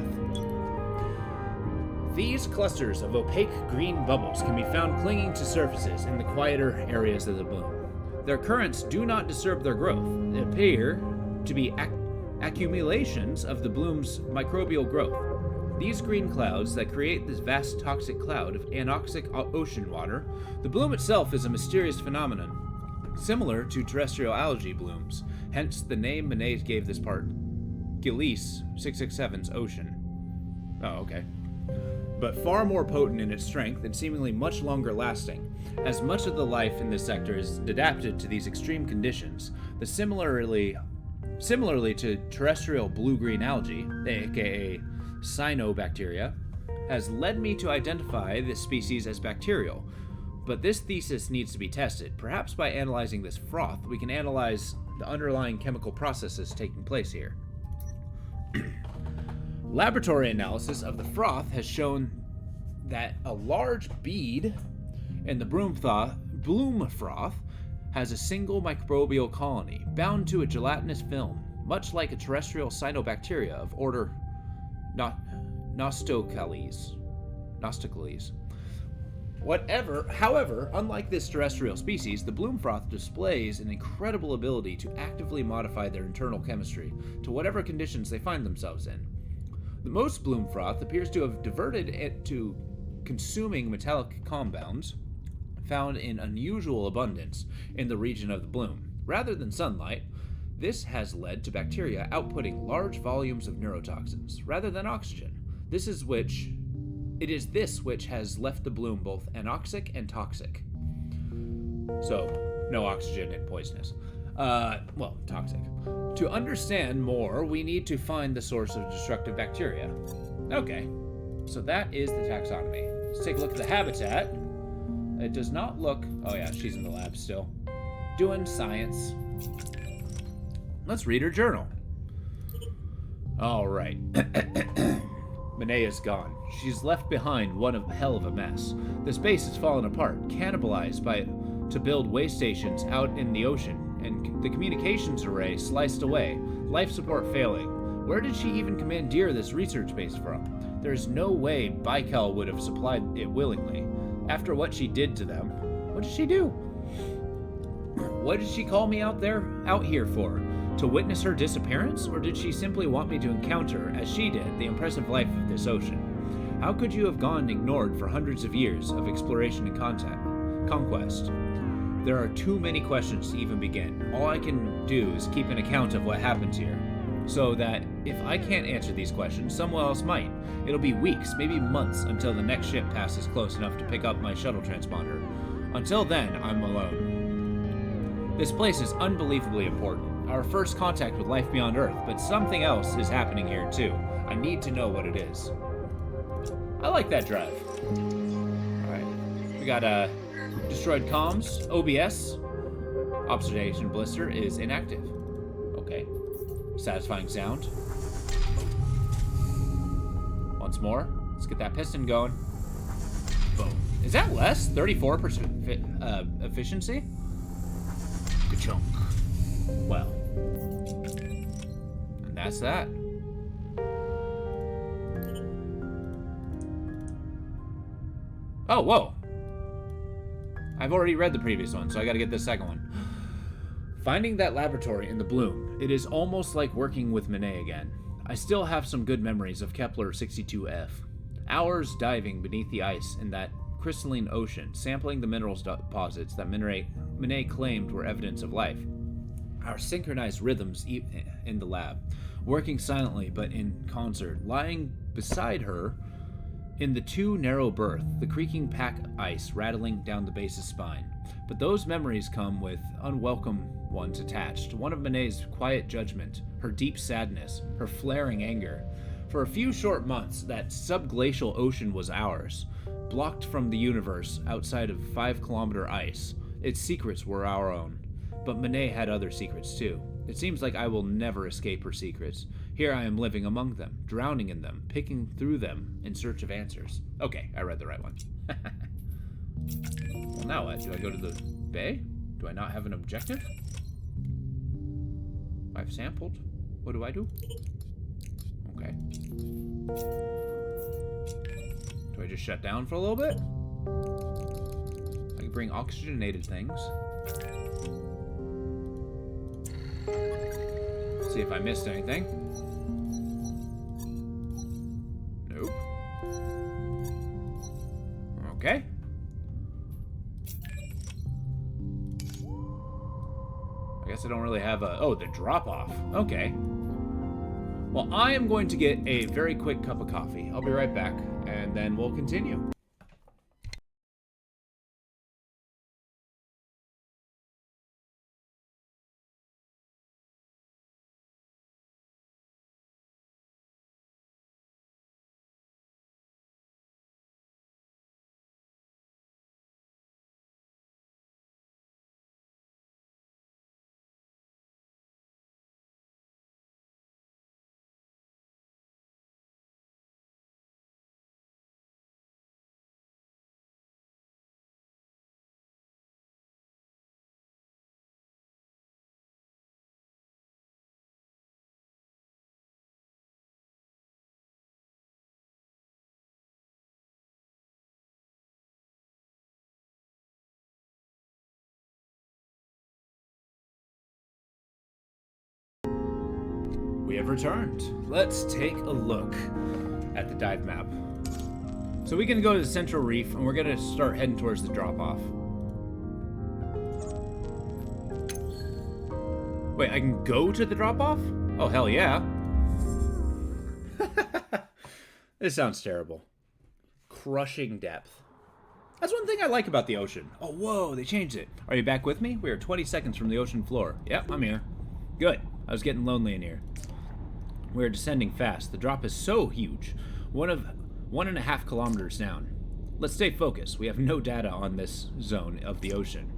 These clusters of opaque green bubbles can be found clinging to surfaces in the quieter areas of the bloom. Their currents do not disturb their growth. They appear to be accumulations of the bloom's microbial growth. These green clouds that create this vast toxic cloud of anoxic ocean water, the bloom itself is a mysterious phenomenon, similar to terrestrial algae blooms, hence the name Manet gave this part, Gliese 667's ocean. Oh, okay. But far more potent in its strength and seemingly much longer lasting, as much of the life in this sector is adapted to these extreme conditions. The similarly to terrestrial blue-green algae, aka cyanobacteria, has led me to identify this species as bacterial, but this thesis needs to be tested. Perhaps by analyzing this froth, we can analyze the underlying chemical processes taking place here. Laboratory analysis of the froth has shown that a large bead in the bloom froth has a single microbial colony bound to a gelatinous film, much like a terrestrial cyanobacteria of order Nostocales. However, unlike this terrestrial species, the bloom froth displays an incredible ability to actively modify their internal chemistry to whatever conditions they find themselves in. The most bloom froth appears to have diverted it to consuming metallic compounds found in unusual abundance in the region of the bloom. Rather than sunlight, this has led to bacteria outputting large volumes of neurotoxins rather than oxygen. It is this which has left the bloom both anoxic and toxic. So, no oxygen and poisonous. Toxic. To understand more, we need to find the source of destructive bacteria. Okay, so that is the taxonomy. Let's take a look at the habitat. It does not look... Oh yeah, she's in the lab still. Doing science. Let's read her journal. Alright. Manet is gone. She's left behind one hell of a mess. The space has fallen apart, cannibalized to build way stations out in the ocean, and the communications array sliced away, life support failing. Where did she even commandeer this research base from? There's no way Baikal would have supplied it willingly. After what she did to them, what did she do? What did she call me out here for? To witness her disappearance? Or did she simply want me to encounter, as she did, the impressive life of this ocean? How could you have gone ignored for hundreds of years of exploration and conquest? There are too many questions to even begin. All I can do is keep an account of what happens here, so that if I can't answer these questions, someone else might. It'll be weeks, maybe months, until the next ship passes close enough to pick up my shuttle transponder. Until then, I'm alone. This place is unbelievably important. Our first contact with life beyond Earth, but something else is happening here too. I need to know what it is. I like that drive. Alright. We got destroyed comms, OBS. Observation blister is inactive. Okay. Satisfying sound. Once more. Let's get that piston going. Boom. Is that less? 34% efficiency? Ka-chunk. Well. And that's that. Oh, whoa. I've already read the previous one, so I gotta get this second one. Finding that laboratory in the bloom, it is almost like working with Manet again. I still have some good memories of Kepler 62F. Hours diving beneath the ice in that crystalline ocean, sampling the minerals deposits that Manet claimed were evidence of life. Our synchronized rhythms in the lab, working silently but in concert, lying beside her in the too narrow berth, the creaking pack ice rattling down the base's spine. But those memories come with unwelcome ones attached. One of Manet's quiet judgment, her deep sadness, her flaring anger. For a few short months, that subglacial ocean was ours, blocked from the universe outside of 5-kilometer ice. Its secrets were our own. But Manet had other secrets too. It seems like I will never escape her secrets. Here I am living among them, drowning in them, picking through them in search of answers. Okay, I read the right one. Well, now what? Do I go to the bay? Do I not have an objective? I've sampled. What do I do? Okay. Do I just shut down for a little bit? I can bring oxygenated things. See if I missed anything. Nope. Okay. I guess I don't really have a... Oh, the drop-off. Okay. Well, I am going to get a very quick cup of coffee. I'll be right back, and then we'll continue. We have returned. Let's take a look at the dive map. So we can go to the Central Reef, and we're going to start heading towards the drop-off. Wait, I can go to the drop-off? Oh, hell yeah. This sounds terrible. Crushing depth. That's one thing I like about the ocean. Oh, whoa, they changed it. Are you back with me? We are 20 seconds from the ocean floor. Yep, I'm here. Good. I was getting lonely in here. We are descending fast. The drop is so huge. 1.5 kilometers down. Let's stay focused. We have no data on this zone of the ocean.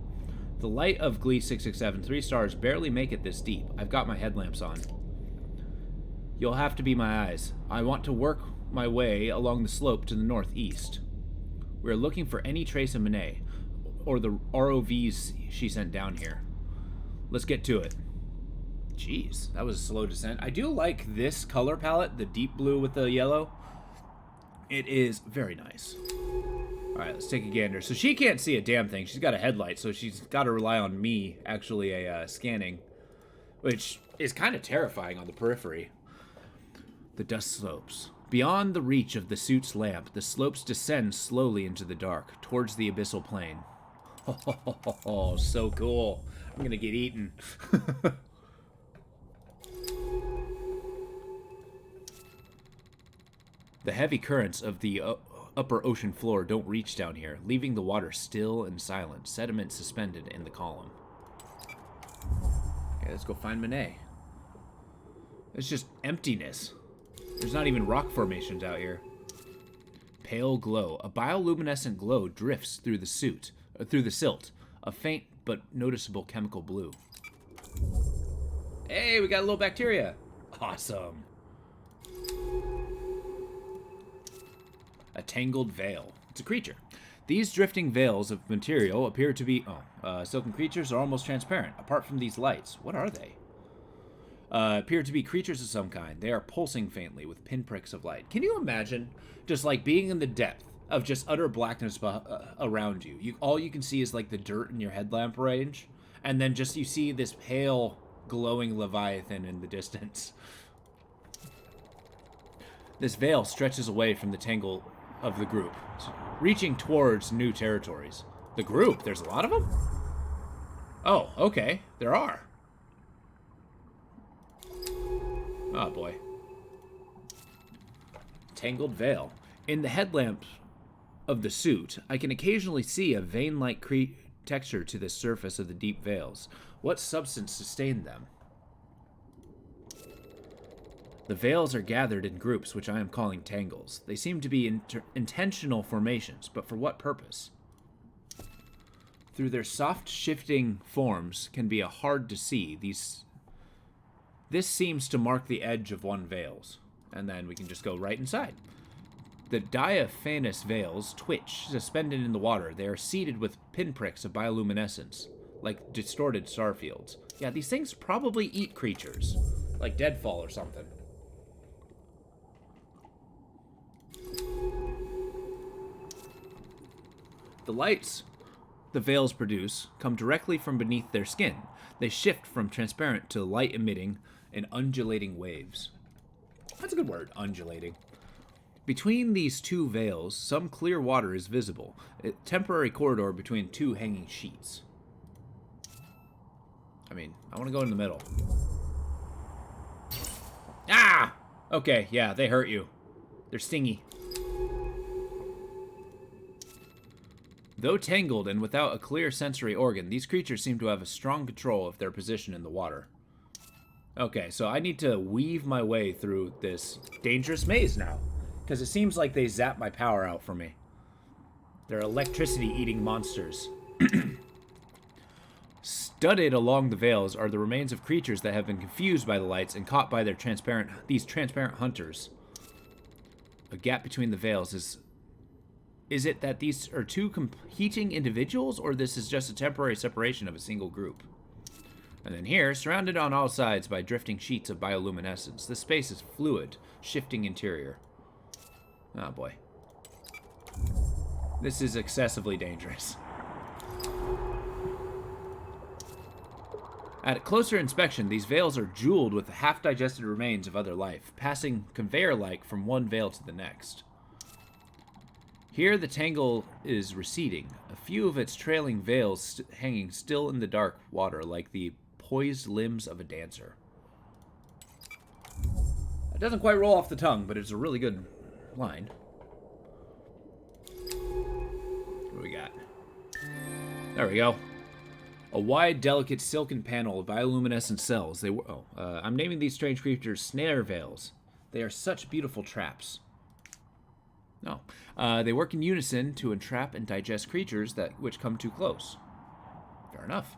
The light of Gliese 667 3 stars barely make it this deep. I've got my headlamps on. You'll have to be my eyes. I want to work my way along the slope to the northeast. We are looking for any trace of Manet, or the ROVs she sent down here. Let's get to it. Jeez, that was a slow descent. I do like this color palette, the deep blue with the yellow. It is very nice. All right, let's take a gander. So she can't see a damn thing. She's got a headlight, so she's got to rely on me actually scanning, which is kind of terrifying on the periphery. The dust slopes. Beyond the reach of the suit's lamp, the slopes descend slowly into the dark, towards the abyssal plain. Oh, so cool. I'm going to get eaten. The heavy currents of the upper ocean floor don't reach down here, leaving the water still and silent, sediment suspended in the column. Okay, let's go find Manet. It's just emptiness. There's not even rock formations out here. Pale glow. A bioluminescent glow drifts through the silt. A faint but noticeable chemical blue. Hey, we got a little bacteria. Awesome. A tangled veil. It's a creature. These drifting veils of material appear to be... silken creatures are almost transparent. Apart from these lights, what are they? Appear to be creatures of some kind. They are pulsing faintly with pinpricks of light. Can you imagine just like being in the depth of just utter blackness around you? All you can see is like the dirt in your headlamp range, and then just you see this pale, glowing leviathan in the distance. This veil stretches away from the tangle of the group, reaching towards new territories. The group? There's a lot of them? Oh, okay. There are. Oh, boy. Tangled veil. In the headlamp of the suit, I can occasionally see a vein-like texture to the surface of the deep veils. What substance sustained them? The veils are gathered in groups, which I am calling tangles. They seem to be intentional formations, but for what purpose? Through their soft, shifting forms can be hard to see. This seems to mark the edge of one veils. And then we can just go right inside. The diaphanous veils twitch, suspended in the water. They are seeded with pinpricks of bioluminescence, like distorted starfields. Yeah, these things probably eat creatures, like Deadfall or something. The lights the veils produce come directly from beneath their skin. They shift from transparent to light-emitting in undulating waves. That's a good word, undulating. Between these two veils, some clear water is visible, a temporary corridor between two hanging sheets. I mean, I want to go in the middle. Ah! Okay, yeah, they hurt you. They're stingy. Though tangled and without a clear sensory organ, these creatures seem to have a strong control of their position in the water. Okay, so I need to weave my way through this dangerous maze now, because it seems like they zap my power out for me. They're electricity-eating monsters. Studded along the veils are the remains of creatures that have been confused by the lights and caught by these transparent hunters. A gap between the veils is... Is it that these are two competing individuals, or this is just a temporary separation of a single group? And then here, surrounded on all sides by drifting sheets of bioluminescence, the space is fluid, shifting interior. Oh boy. This is excessively dangerous. At closer inspection, these veils are jeweled with the half-digested remains of other life, passing conveyor-like from one veil to the next. Here, the tangle is receding, a few of its trailing veils hanging still in the dark water like the poised limbs of a dancer. It doesn't quite roll off the tongue, but it's a really good line. What do we got? There we go. A wide, delicate, silken panel of bioluminescent cells. I'm naming these strange creatures snare veils. They are such beautiful traps. No. They work in unison to entrap and digest creatures which come too close. Fair enough.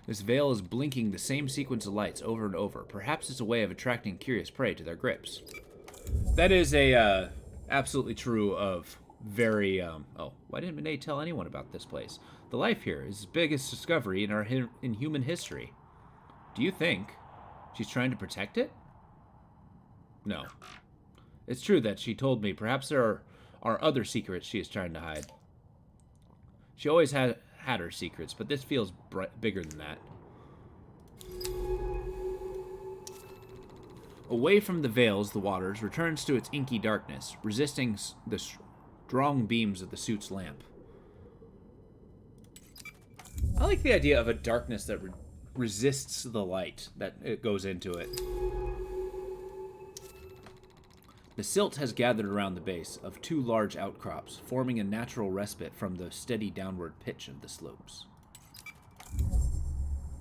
This veil is blinking the same sequence of lights over and over. Perhaps it's a way of attracting curious prey to their grips. That is absolutely true of very... why didn't Monet tell anyone about this place? The life here is the biggest discovery in human history. Do you think she's trying to protect it? No. It's true that she told me perhaps there are other secrets she is trying to hide. She always had her secrets, but this feels bigger than that. Away from the veils, the waters returns to its inky darkness, resisting the strong beams of the suit's lamp. I like the idea of a darkness that resists the light that it goes into it. The silt has gathered around the base of two large outcrops, forming a natural respite from the steady downward pitch of the slopes.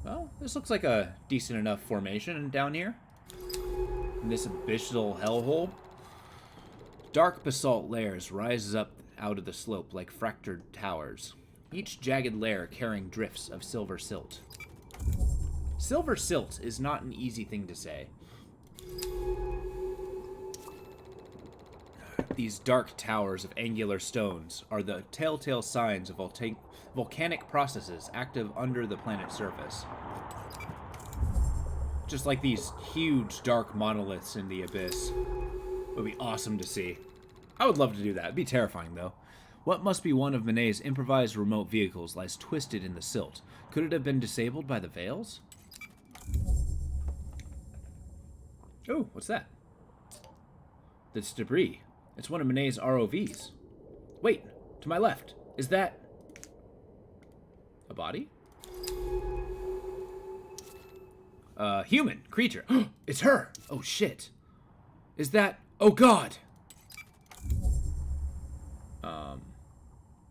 Well, this looks like a decent enough formation down here. In this abyssal hellhole. Dark basalt layers rises up out of the slope like fractured towers, each jagged layer carrying drifts of silver silt. Silver silt is not an easy thing to say. These dark towers of angular stones are the telltale signs of volcanic processes active under the planet's surface. Just like these huge dark monoliths in the abyss. It would be awesome to see. I would love to do that. It'd be terrifying, though. What must be one of Manet's improvised remote vehicles lies twisted in the silt. Could it have been disabled by the Veils? Oh, what's that? That's debris. It's one of Manet's ROVs. Wait, to my left. Is that a body? Human creature. It's her. Oh, shit. Is that... Oh, God.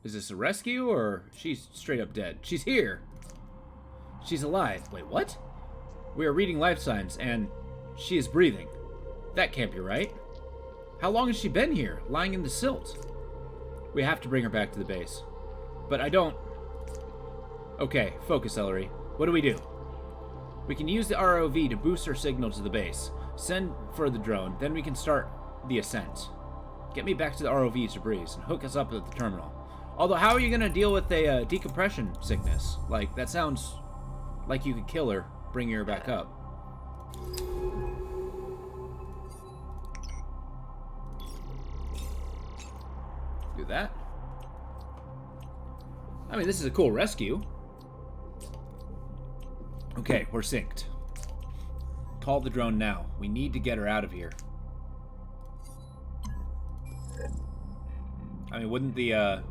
Is this a rescue, or she's straight up dead? She's here. She's alive. Wait, what? We are reading life signs, and she is breathing. That can't be right. How long has she been here, lying in the silt? We have to bring her back to the base. But I don't... Okay, focus, Ellery. What do we do? We can use the ROV to boost our signal to the base. Send for the drone, then we can start the ascent. Get me back to the ROV's debris and hook us up at the terminal. Although, how are you going to deal with a decompression sickness? Like, that sounds like you could kill her, bring her back up. Do that. I mean, this is a cool rescue. Okay, we're synced. Call the drone now. We need to get her out of here. I mean, wouldn't the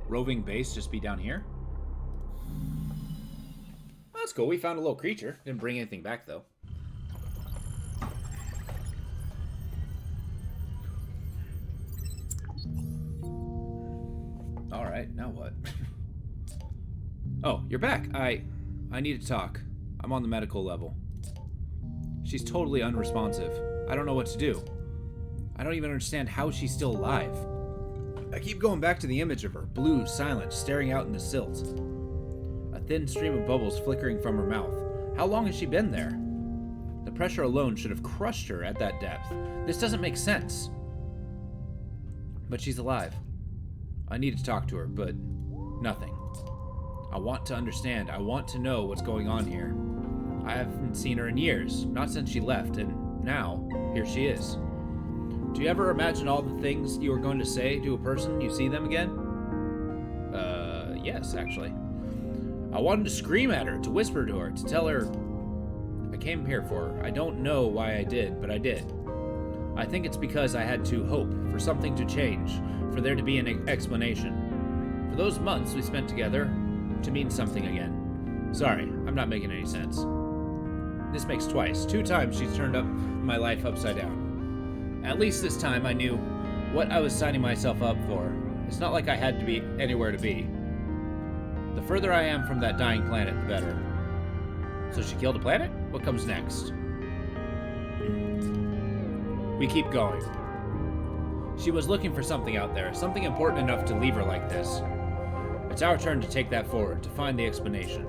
roving base just be down here? Well, that's cool. We found a little creature. Didn't bring anything back, though. Alright, now what? Oh, you're back. I need to talk. I'm on the medical level. She's totally unresponsive. I don't know what to do. I don't even understand how she's still alive. I keep going back to the image of her, blue, silent, staring out in the silt. A thin stream of bubbles flickering from her mouth. How long has she been there? The pressure alone should have crushed her at that depth. This doesn't make sense. But she's alive. I need to talk to her, but nothing. I want to understand. I want to know what's going on here. I haven't seen her in years, not since she left, and now, here she is. Do you ever imagine all the things you are going to say to a person you see them again? Yes, actually. I wanted to scream at her, to whisper to her, to tell her I came here for her. I don't know why I did, but I did. I think it's because I had to hope for something to change, for there to be an explanation. For those months we spent together, to mean something again. Sorry, I'm not making any sense. This makes twice. 2 times she's turned up my life upside down. At least this time I knew what I was signing myself up for. It's not like I had to be anywhere to be. The further I am from that dying planet, the better. So she killed a planet? What comes next? We keep going. She was looking for something out there, something important enough to leave her like this. It's our turn to take that forward, to find the explanation.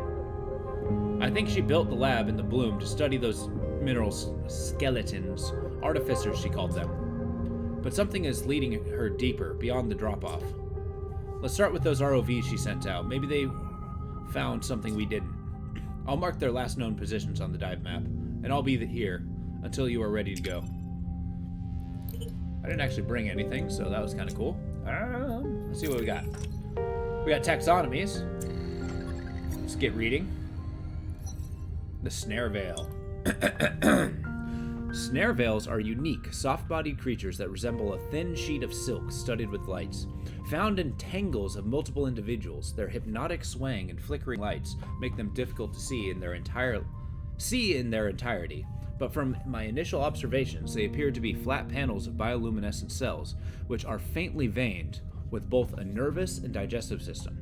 I think she built the lab in the Bloom to study those mineral skeletons. Artificers, she called them. But something is leading her deeper, beyond the drop-off. Let's start with those ROVs she sent out. Maybe they found something we didn't. I'll mark their last known positions on the dive map, and I'll be here until you are ready to go. I didn't actually bring anything, so that was kind of cool. Let's see what we got. We got taxonomies. Let's get reading. The Snare Veil. Snare veils are unique, soft-bodied creatures that resemble a thin sheet of silk studded with lights. Found in tangles of multiple individuals, their hypnotic swaying and flickering lights make them difficult to see in their entirety. But from my initial observations, they appear to be flat panels of bioluminescent cells, which are faintly veined, with both a nervous and digestive system.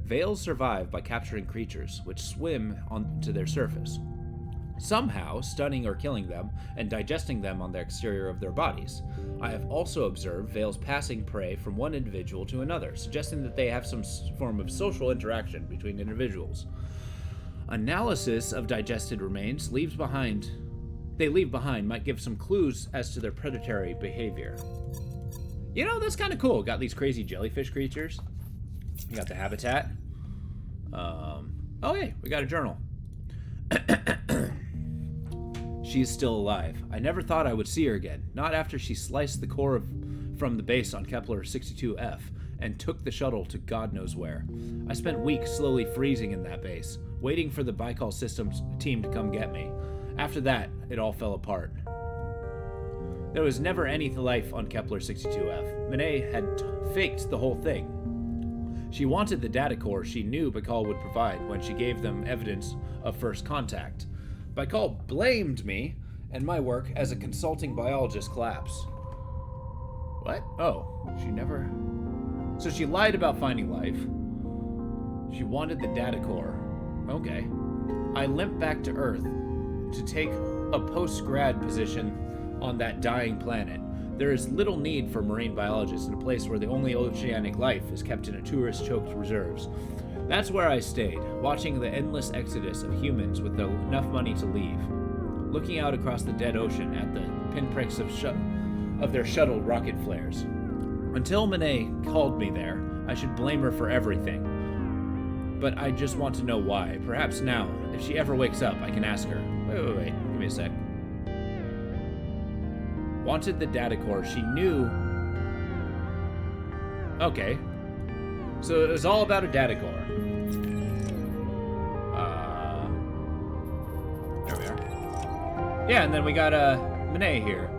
Veils survive by capturing creatures, which swim onto their surface, somehow stunning or killing them and digesting them on the exterior of their bodies. I have also observed veils passing prey from one individual to another, suggesting that they have some form of social interaction between individuals. Analysis of digested remains leaves behind they leave behind might give some clues as to their predatory behavior. You know, that's kind of cool. Got these crazy jellyfish creatures. You got the habitat. Oh, hey, we got a journal. She is still alive. I never thought I would see her again. Not after she sliced the core from the base on Kepler 62F and took the shuttle to God knows where. I spent weeks slowly freezing in that base, waiting for the Baikal Systems team to come get me. After that, it all fell apart. There was never any life on Kepler 62F. Minay had faked the whole thing. She wanted the data core she knew Baikal would provide when she gave them evidence of first contact. Baikal blamed me, and my work as a consulting biologist collapsed. What? Oh, she never... So she lied about finding life. She wanted the data core. Okay. I limped back to Earth to take a post-grad position on that dying planet. There is little need for marine biologists in a place where the only oceanic life is kept in a tourist-choked reserves. That's where I stayed, watching the endless exodus of humans with enough money to leave, looking out across the dead ocean at the pinpricks of their shuttle rocket flares. Until Minay called me there, I should blame her for everything. But I just want to know why. Perhaps now, if she ever wakes up, I can ask her. Wait. Give me a sec. Wanted the data core. She knew... Okay. So it was all about a data core. There we are. Yeah, and then we got Minay here.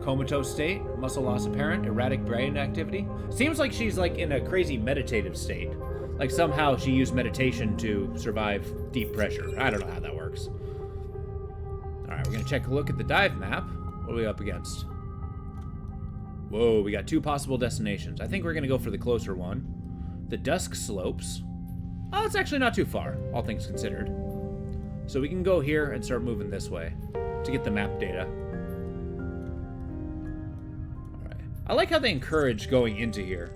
Comatose state, muscle loss apparent, erratic brain activity. Seems like she's like in a crazy meditative state. Like somehow she used meditation to survive deep pressure. I don't know how that works. Alright, we're gonna take a look at the dive map. What are we up against? Whoa, we got 2 possible destinations. I think we're gonna go for the closer one. The Dusk Slopes. Oh, it's actually not too far, all things considered. So we can go here and start moving this way to get the map data. I like how they encourage going into here.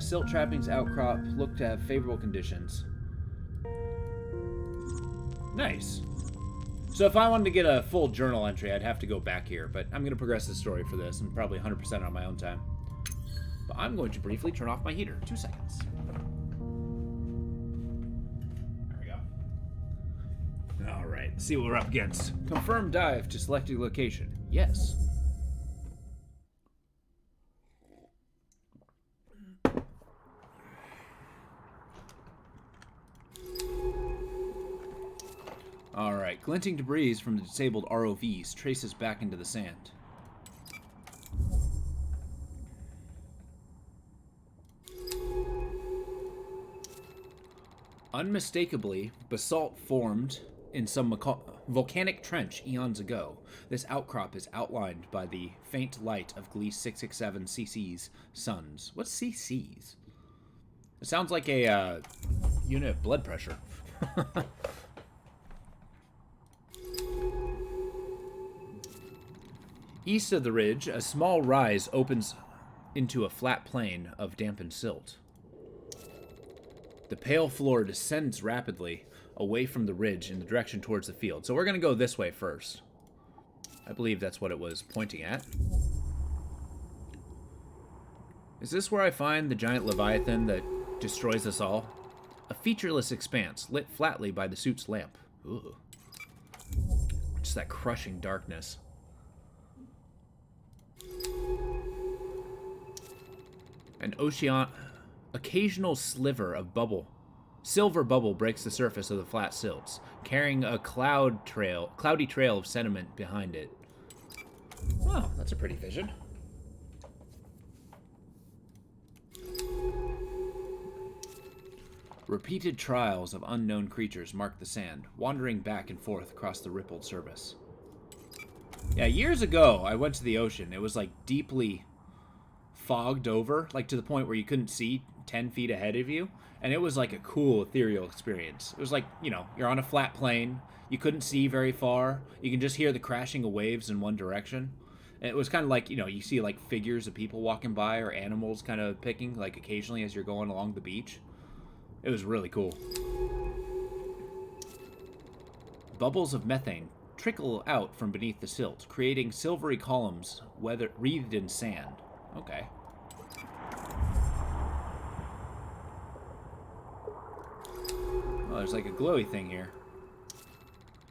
Silt trappings outcrop look to have favorable conditions. Nice. So if I wanted to get a full journal entry, I'd have to go back here, but I'm going to progress the story for this, and probably 100% on my own time. But I'm going to briefly turn off my heater. 2 seconds. There we go. Alright, let's see what we're up against. Confirm dive to selected location. Yes. Alright, glinting debris from the disabled ROVs traces back into the sand. Unmistakably, basalt formed in some volcanic trench eons ago. This outcrop is outlined by the faint light of Gliese 667 CC's suns. What's CC's? It sounds like a unit of blood pressure. East of the ridge, a small rise opens into a flat plain of dampened silt. The pale floor descends rapidly away from the ridge in the direction towards the field. So we're going to go this way first. I believe that's what it was pointing at. Is this where I find the giant Leviathan that destroys us all? A featureless expanse, lit flatly by the suit's lamp. Ooh. Just that crushing darkness. An occasional sliver of silver bubble breaks the surface of the flat silts, carrying a cloudy trail of sediment behind it. Wow, that's a pretty vision. Repeated trials of unknown creatures mark the sand, wandering back and forth across the rippled surface. Yeah, years ago, I went to the ocean. It was, like, deeply fogged over, like, to the point where you couldn't see 10 feet ahead of you. And it was, like, a cool, ethereal experience. It was like, you know, you're on a flat plane. You couldn't see very far. You can just hear the crashing of waves in one direction. And it was kind of like, you know, you see, like, figures of people walking by or animals kind of picking, like, occasionally as you're going along the beach. It was really cool. Bubbles of methane trickle out from beneath the silt, creating silvery columns wreathed in sand. Okay. Oh, there's like a glowy thing here.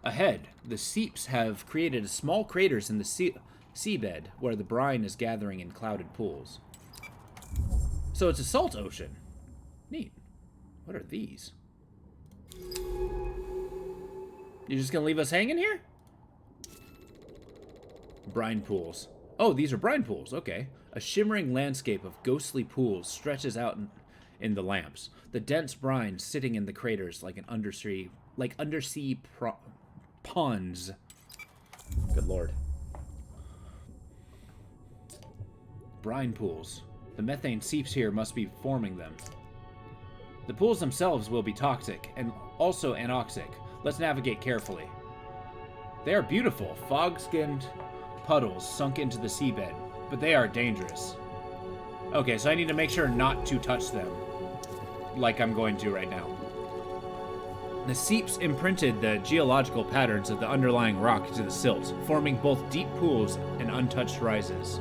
Ahead, the seeps have created small craters in the seabed where the brine is gathering in clouded pools. So it's a salt ocean. Neat. What are these? You're just gonna leave us hanging here? Brine pools. Oh, these are brine pools. Okay. A shimmering landscape of ghostly pools stretches out in the lamps. The dense brine sitting in the craters like undersea ponds. Good lord. Brine pools. The methane seeps here must be forming them. The pools themselves will be toxic and also anoxic. Let's navigate carefully. They are beautiful, fog-skinned puddles sunk into the seabed, but they are dangerous. Okay, so I need to make sure not to touch them, like I'm going to right now. The seeps imprinted the geological patterns of the underlying rock to the silt, forming both deep pools and untouched rises.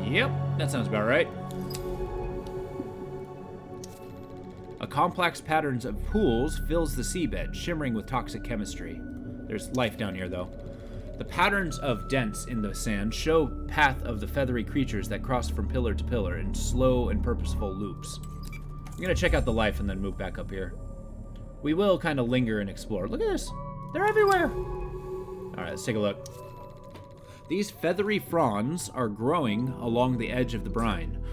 Yep, that sounds about right. A complex pattern of pools fills the seabed, shimmering with toxic chemistry. There's life down here, though. The patterns of dents in the sand show path of the feathery creatures that cross from pillar to pillar in slow and purposeful loops. I'm gonna check out the life and then move back up here. We will kind of linger and explore. Look at this. They're everywhere. All right, let's take a look. These feathery fronds are growing along the edge of the brine.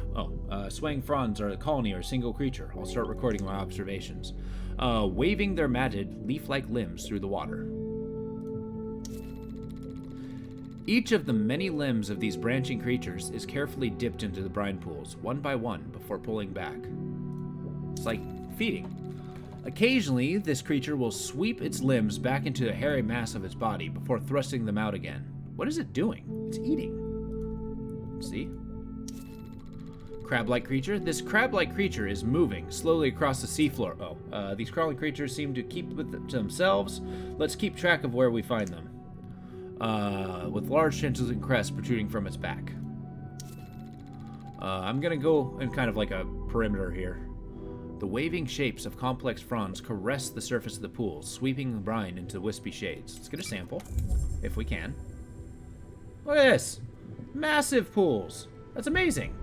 Swaying fronds are a colony or a single creature. I'll start recording my observations. Waving their matted, leaf-like limbs through the water. Each of the many limbs of these branching creatures is carefully dipped into the brine pools, one by one, before pulling back. It's like feeding. Occasionally, this creature will sweep its limbs back into the hairy mass of its body before thrusting them out again. What is it doing? It's eating. See? Crab-like creature. This crab-like creature is moving slowly across the seafloor. These crawling creatures seem to keep to themselves. Let's keep track of where we find them. With large translucent crests protruding from its back. I'm gonna go in kind of like a perimeter here. The waving shapes of complex fronds caress the surface of the pool, sweeping the brine into wispy shades. Let's get a sample, if we can. Look at this! Massive pools! That's amazing!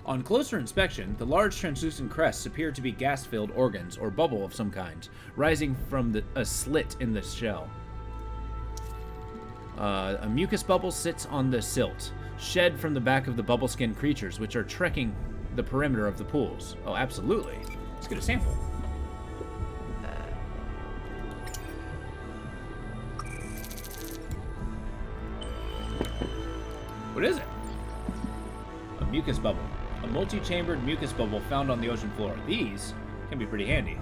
On closer inspection, the large translucent crests appear to be gas-filled organs or bubble of some kind, rising from a slit in the shell. A mucus bubble sits on the silt, shed from the back of the bubble-skinned creatures, which are trekking the perimeter of the pools. Oh, absolutely. Let's get a sample. What is it? A mucus bubble. A multi-chambered mucus bubble found on the ocean floor. These can be pretty handy.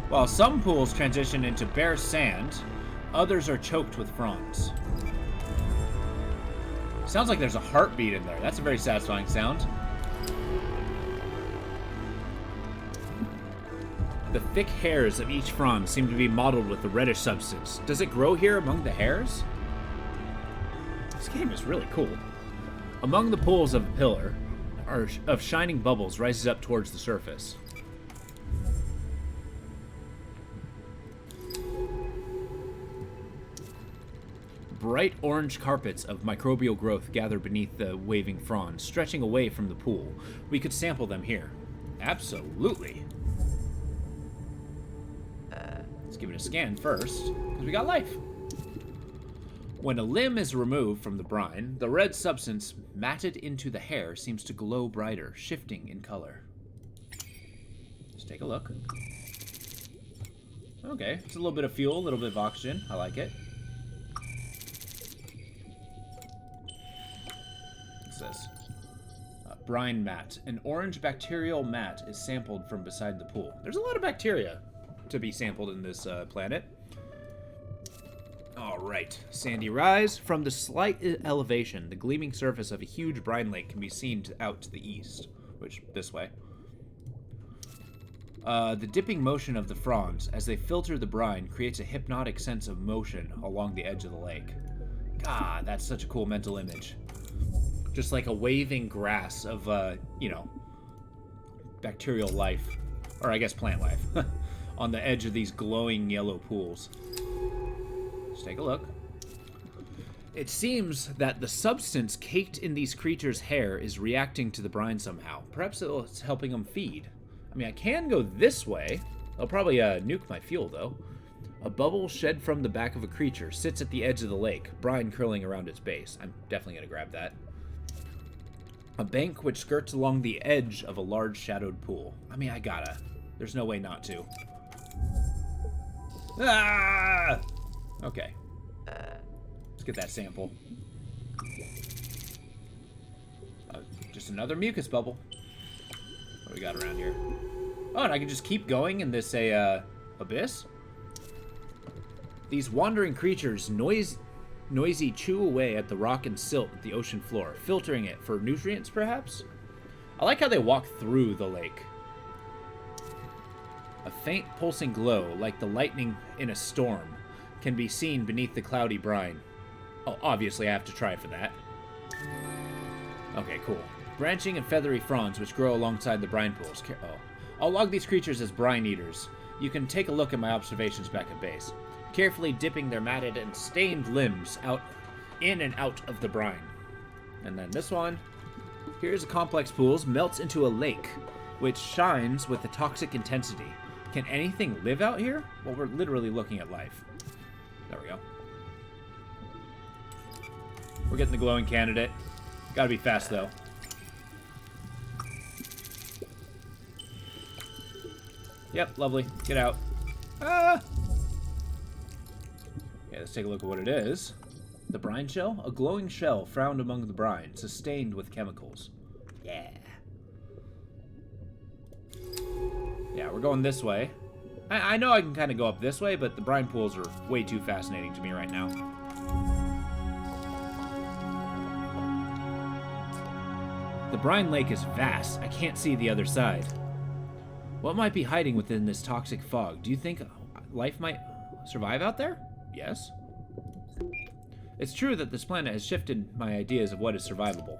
While some pools transition into bare sand, others are choked with fronds. Sounds like there's a heartbeat in there. That's a very satisfying sound. The thick hairs of each frond seem to be mottled with the reddish substance. Does it grow here among the hairs? This game is really cool. Among the pools of a pillar of shining bubbles rises up towards the surface. Bright orange carpets of microbial growth gather beneath the waving fronds, stretching away from the pool. We could sample them here. Absolutely. Let's give it a scan first, because we got life. When a limb is removed from the brine, the red substance matted into the hair seems to glow brighter, shifting in color. Let's take a look. Okay, it's a little bit of fuel, a little bit of oxygen. I like it. What's this? Brine mat. An orange bacterial mat is sampled from beside the pool. There's a lot of bacteria to be sampled in this planet. All Alright, sandy rise. From the slight elevation, the gleaming surface of a huge brine lake can be seen out to the east. Which, this way. The dipping motion of the fronds as they filter the brine creates a hypnotic sense of motion along the edge of the lake. God, that's such a cool mental image. Just like a waving grass of, you know, bacterial life. Or I guess plant life. On the edge of these glowing yellow pools. Let's take a look. It seems that the substance caked in these creatures' hair is reacting to the brine somehow. Perhaps it's helping them feed. I mean, I can go this way. I'll probably nuke my fuel, though. A bubble shed from the back of a creature sits at the edge of the lake, brine curling around its base. I'm definitely going to grab that. A bank which skirts along the edge of a large shadowed pool. I mean, I gotta. There's no way not to. Ah! Okay. Let's get that sample. Just another mucus bubble. What do we got around here? Oh, and I can just keep going in this abyss? These wandering creatures noisy chew away at the rock and silt at the ocean floor, filtering it for nutrients, perhaps? I like how they walk through the lake. A faint pulsing glow, like the lightning in a storm, can be seen beneath the cloudy brine. Oh, obviously I have to try for that. Okay, cool. Branching and feathery fronds which grow alongside the brine pools. I'll log these creatures as brine eaters. You can take a look at my observations back at base. Carefully dipping their matted and stained limbs out in and out of the brine. And then this one. Here's a complex pools, melts into a lake, which shines with a toxic intensity. Can anything live out here? Well, we're literally looking at life. There we go. We're getting the glowing candidate. Gotta be fast, though. Yep, lovely. Get out. Ah! Okay, let's take a look at what it is. The brine shell? A glowing shell found among the brine, sustained with chemicals. Yeah. Yeah, we're going this way. I know I can kind of go up this way, but the brine pools are way too fascinating to me right now. The brine lake is vast. I can't see the other side. What might be hiding within this toxic fog? Do you think life might survive out there? Yes. It's true that this planet has shifted my ideas of what is survivable.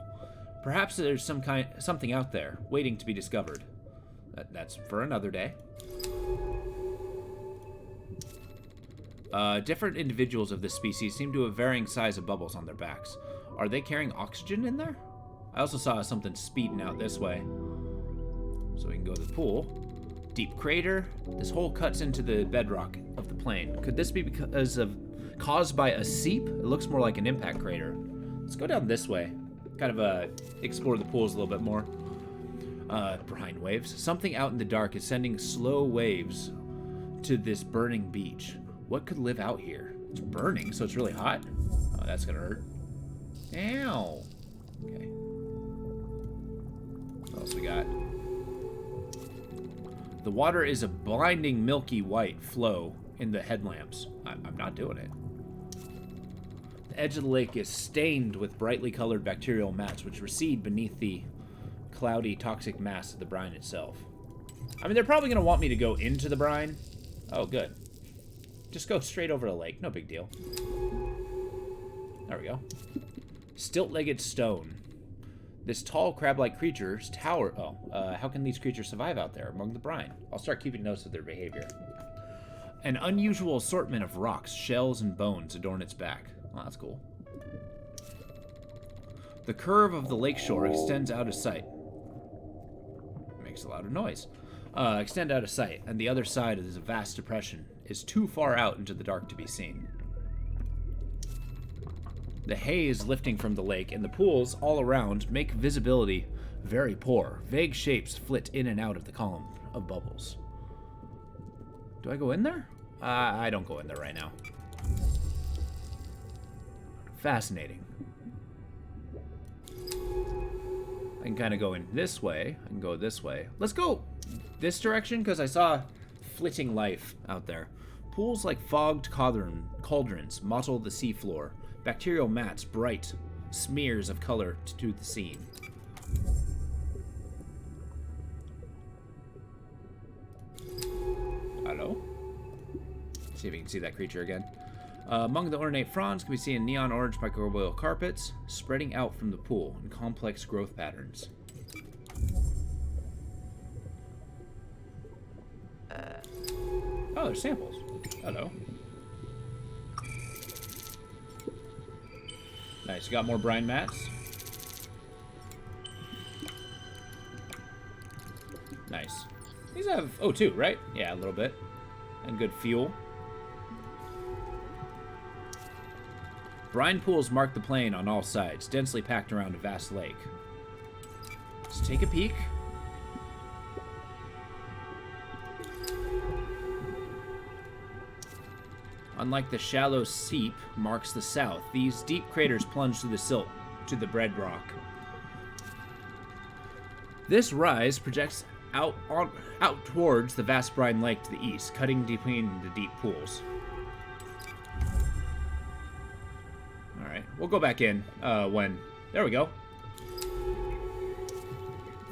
Perhaps there's something out there waiting to be discovered. That's for another day. Different individuals of this species seem to have varying size of bubbles on their backs. Are they carrying oxygen in there? I also saw something speeding out this way. So we can go to the pool. Deep crater. This hole cuts into the bedrock of the plain. Could this be caused by a seep? It looks more like an impact crater. Let's go down this way. Kind of explore the pools a little bit more. Brine waves. Something out in the dark is sending slow waves to this burning beach. What could live out here? It's burning, so it's really hot. Oh, that's gonna hurt. Ow. Okay. What else we got? The water is a blinding milky white flow in the headlamps. I'm not doing it. The edge of the lake is stained with brightly colored bacterial mats which recede beneath the cloudy toxic mass of the brine itself. I mean, they're probably going to want me to go into the brine. Oh, good. Just go straight over the lake. No big deal. There we go. Stilt-legged stone. This tall, crab-like creature's tower... how can these creatures survive out there among the brine? I'll start keeping notes of their behavior. An unusual assortment of rocks, shells, and bones adorn its back. Oh, that's cool. The curve of the lakeshore extends out of sight. Makes a lot of noise. Extend out of sight, and the other side of this vast depression is too far out into the dark to be seen. The haze lifting from the lake and the pools all around make visibility very poor. Vague shapes flit in and out of the column of bubbles. Do I go in there? I don't go in there right now. Fascinating. I can kind of go in this way. I can go this way. Let's go this direction because I saw flitting life out there. Pools like fogged cauldrons mottle the seafloor. Bacterial mats, bright smears of color to the scene. Hello? See if we can see that creature again. Among the ornate fronds can be seen neon orange microbial carpets spreading out from the pool in complex growth patterns. Oh, there's samples. Hello. Nice, got more brine mats. Nice. These have O2, right? Yeah, a little bit. And good fuel. Brine pools mark the plain on all sides, densely packed around a vast lake. Let's take a peek. Unlike the shallow seep marks the south, these deep craters plunge through the silt to the bedrock. This rise projects out towards the vast brine lake to the east, cutting between the deep pools. Alright, we'll go back in when... There we go.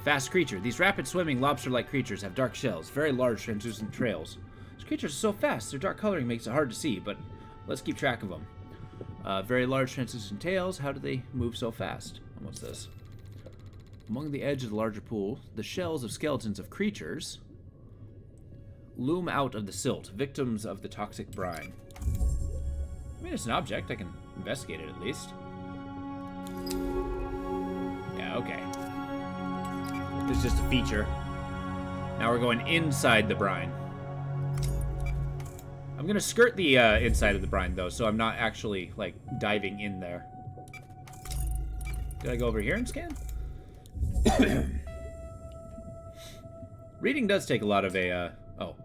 Fast creature. These rapid swimming lobster-like creatures have dark shells, very large translucent trails. These creatures are so fast, their dark coloring makes it hard to see, but let's keep track of them. Very large translucent tails. How do they move so fast? And what's this? Among the edge of the larger pool, the shells of skeletons of creatures loom out of the silt, victims of the toxic brine. I mean, it's an object. I can investigate it at least. Yeah, okay. This is just a feature. Now we're going inside the brine. I'm gonna skirt the inside of the brine, though, so I'm not actually, like, diving in there. Did I go over here and scan? Reading does take a lot of a, oh.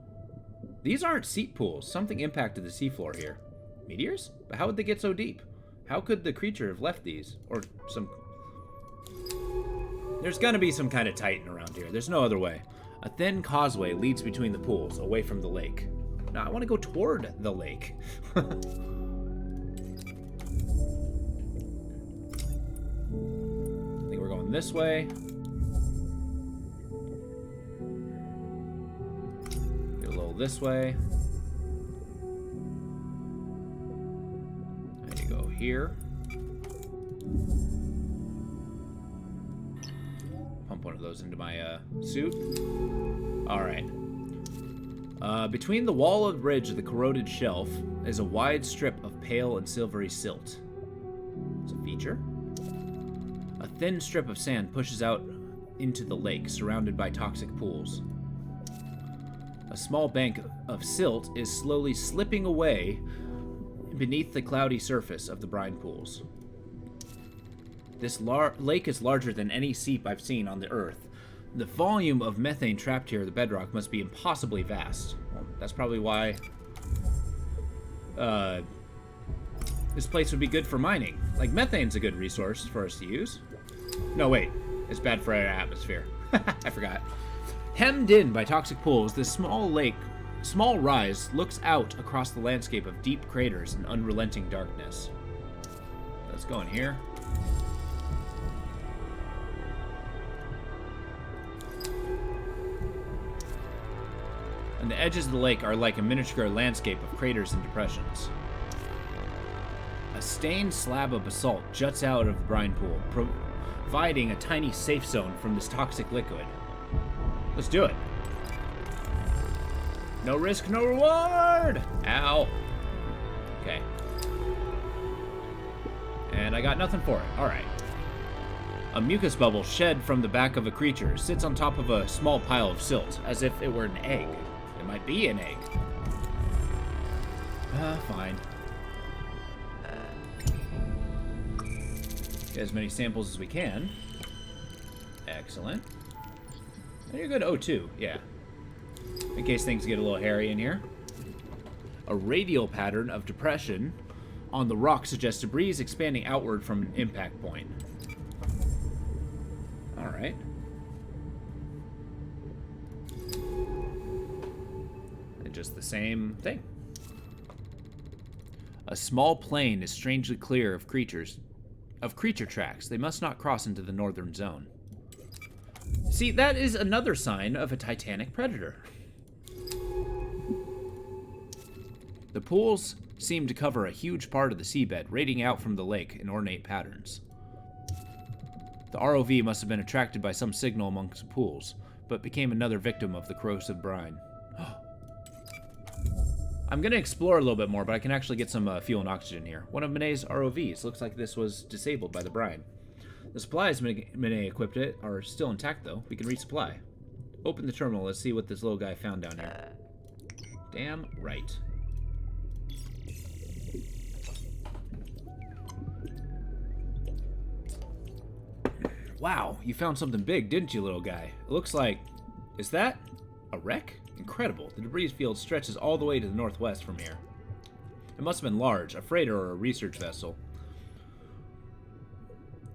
These aren't seep pools. Something impacted the seafloor here. Meteors? But how would they get so deep? How could the creature have left these? Or some... There's gonna be some kind of titan around here. There's no other way. A thin causeway leads between the pools, away from the lake. Now, I want to go toward the lake. I think we're going this way. Get a little this way. There you go here. Pump one of those into my suit. All right. Between the wall and ridge of the corroded shelf is a wide strip of pale and silvery silt. It's a feature. A thin strip of sand pushes out into the lake, surrounded by toxic pools. A small bank of silt is slowly slipping away beneath the cloudy surface of the brine pools. This lake is larger than any seep I've seen on the Earth. The volume of methane trapped here at the bedrock must be impossibly vast. Well, that's probably why this place would be good for mining. Like, methane's a good resource for us to use. No, wait. It's bad for our atmosphere. I forgot. Hemmed in by toxic pools, this small rise looks out across the landscape of deep craters and unrelenting darkness. Let's go in here. And the edges of the lake are like a miniature landscape of craters and depressions. A stained slab of basalt juts out of the brine pool, providing a tiny safe zone from this toxic liquid. Let's do it. No risk, no reward! Ow. Okay. And I got nothing for it. Alright. A mucus bubble shed from the back of a creature sits on top of a small pile of silt, as if it were an egg. It might be an egg. Fine. Get as many samples as we can. Excellent. And you're good. O2, yeah. In case things get a little hairy in here. A radial pattern of depression on the rock suggests debris is expanding outward from an impact point. Alright. And just the same thing. A small plain is strangely clear of creature tracks. They must not cross into the northern zone. See, that is another sign of a titanic predator. The pools seem to cover a huge part of the seabed, radiating out from the lake in ornate patterns. The ROV must have been attracted by some signal amongst the pools, but became another victim of the corrosive brine. I'm going to explore a little bit more, but I can actually get some fuel and oxygen here. One of Manet's ROVs. Looks like this was disabled by the brine. The supplies Manet equipped it are still intact, though. We can resupply. Open the terminal. Let's see what this little guy found down here. Damn right. Wow, you found something big, didn't you, little guy? It looks like... Is that a wreck? Incredible. The debris field stretches all the way to the northwest from here. It must have been large, a freighter or a research vessel.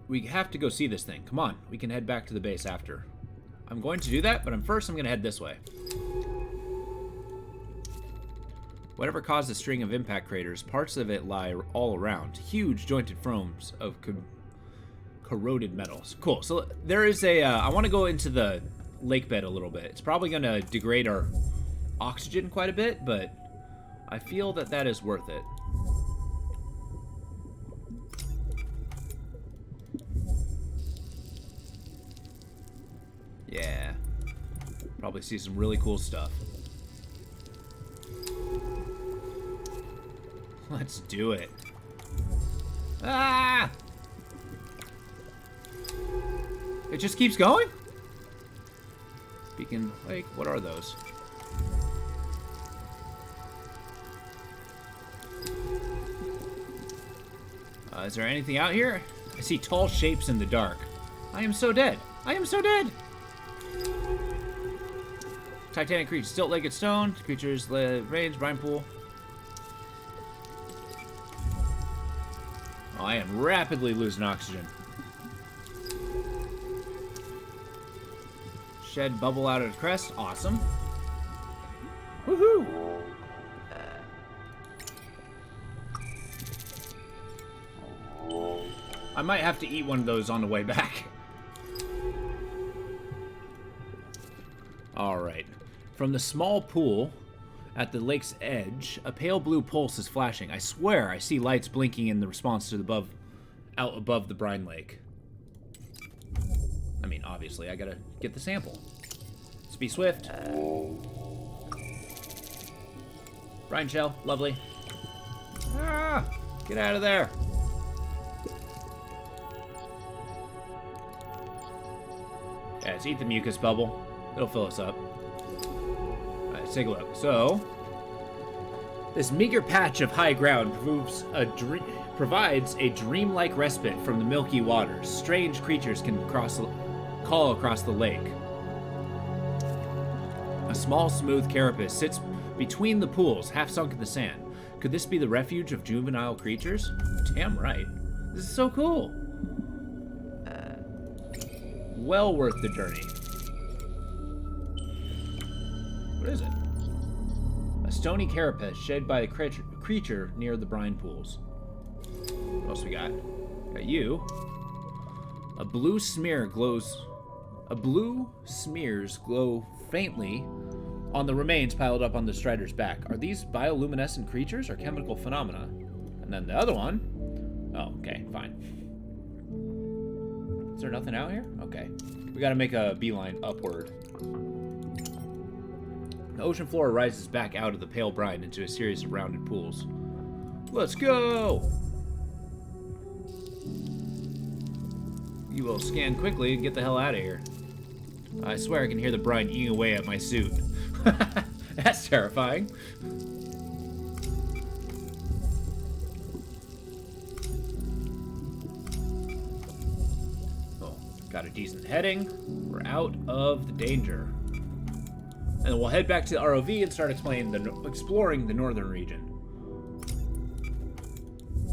We have to go see this thing. Come on, we can head back to the base after. I'm going to do that, but first I'm going to head this way. Whatever caused the string of impact craters, parts of it lie all around. Huge jointed fromes of corroded metals. Cool. So there is a... I want to go into the lake bed a little bit. It's probably going to degrade our oxygen quite a bit, but I feel that that is worth it. Yeah. Probably see some really cool stuff. Let's do it. Ah! It just keeps going? Beacon Lake, what are those? Is there anything out here? I see tall shapes in the dark. I am so dead. I am so dead. Titanic creature, stilt-legged stone. Creatures, range, brine pool. Oh, I am rapidly losing oxygen. Shed bubble out of the crest. Awesome. Woohoo! I might have to eat one of those on the way back. Alright. From the small pool at the lake's edge, a pale blue pulse is flashing. I swear I see lights blinking in the response to the out above the brine lake. I mean, obviously, I gotta get the sample. Let's be swift. Brine shell, lovely. Ah! Get out of there! Yeah, let's eat the mucus bubble. It'll fill us up. Alright, let's take a look. So, this meager patch of high ground provides a dreamlike respite from the milky waters. Strange creatures can call across the lake. A small, smooth carapace sits between the pools, half sunk in the sand. Could this be the refuge of juvenile creatures? Damn right. This is so cool. Well worth the journey. What is it? A stony carapace shed by a creature near the brine pools. What else we got? Got you. A blue smears glow faintly on the remains piled up on the strider's back. Are these bioluminescent creatures or chemical phenomena? And then the other one. Oh, okay, fine. Is there nothing out here? Okay. We gotta make a beeline upward. The ocean floor rises back out of the pale brine into a series of rounded pools. Let's go! You will scan quickly and get the hell out of here. I swear I can hear the brine eating away at my suit. That's terrifying. Oh, got a decent heading. We're out of the danger. And we'll head back to the ROV and start exploring the northern region.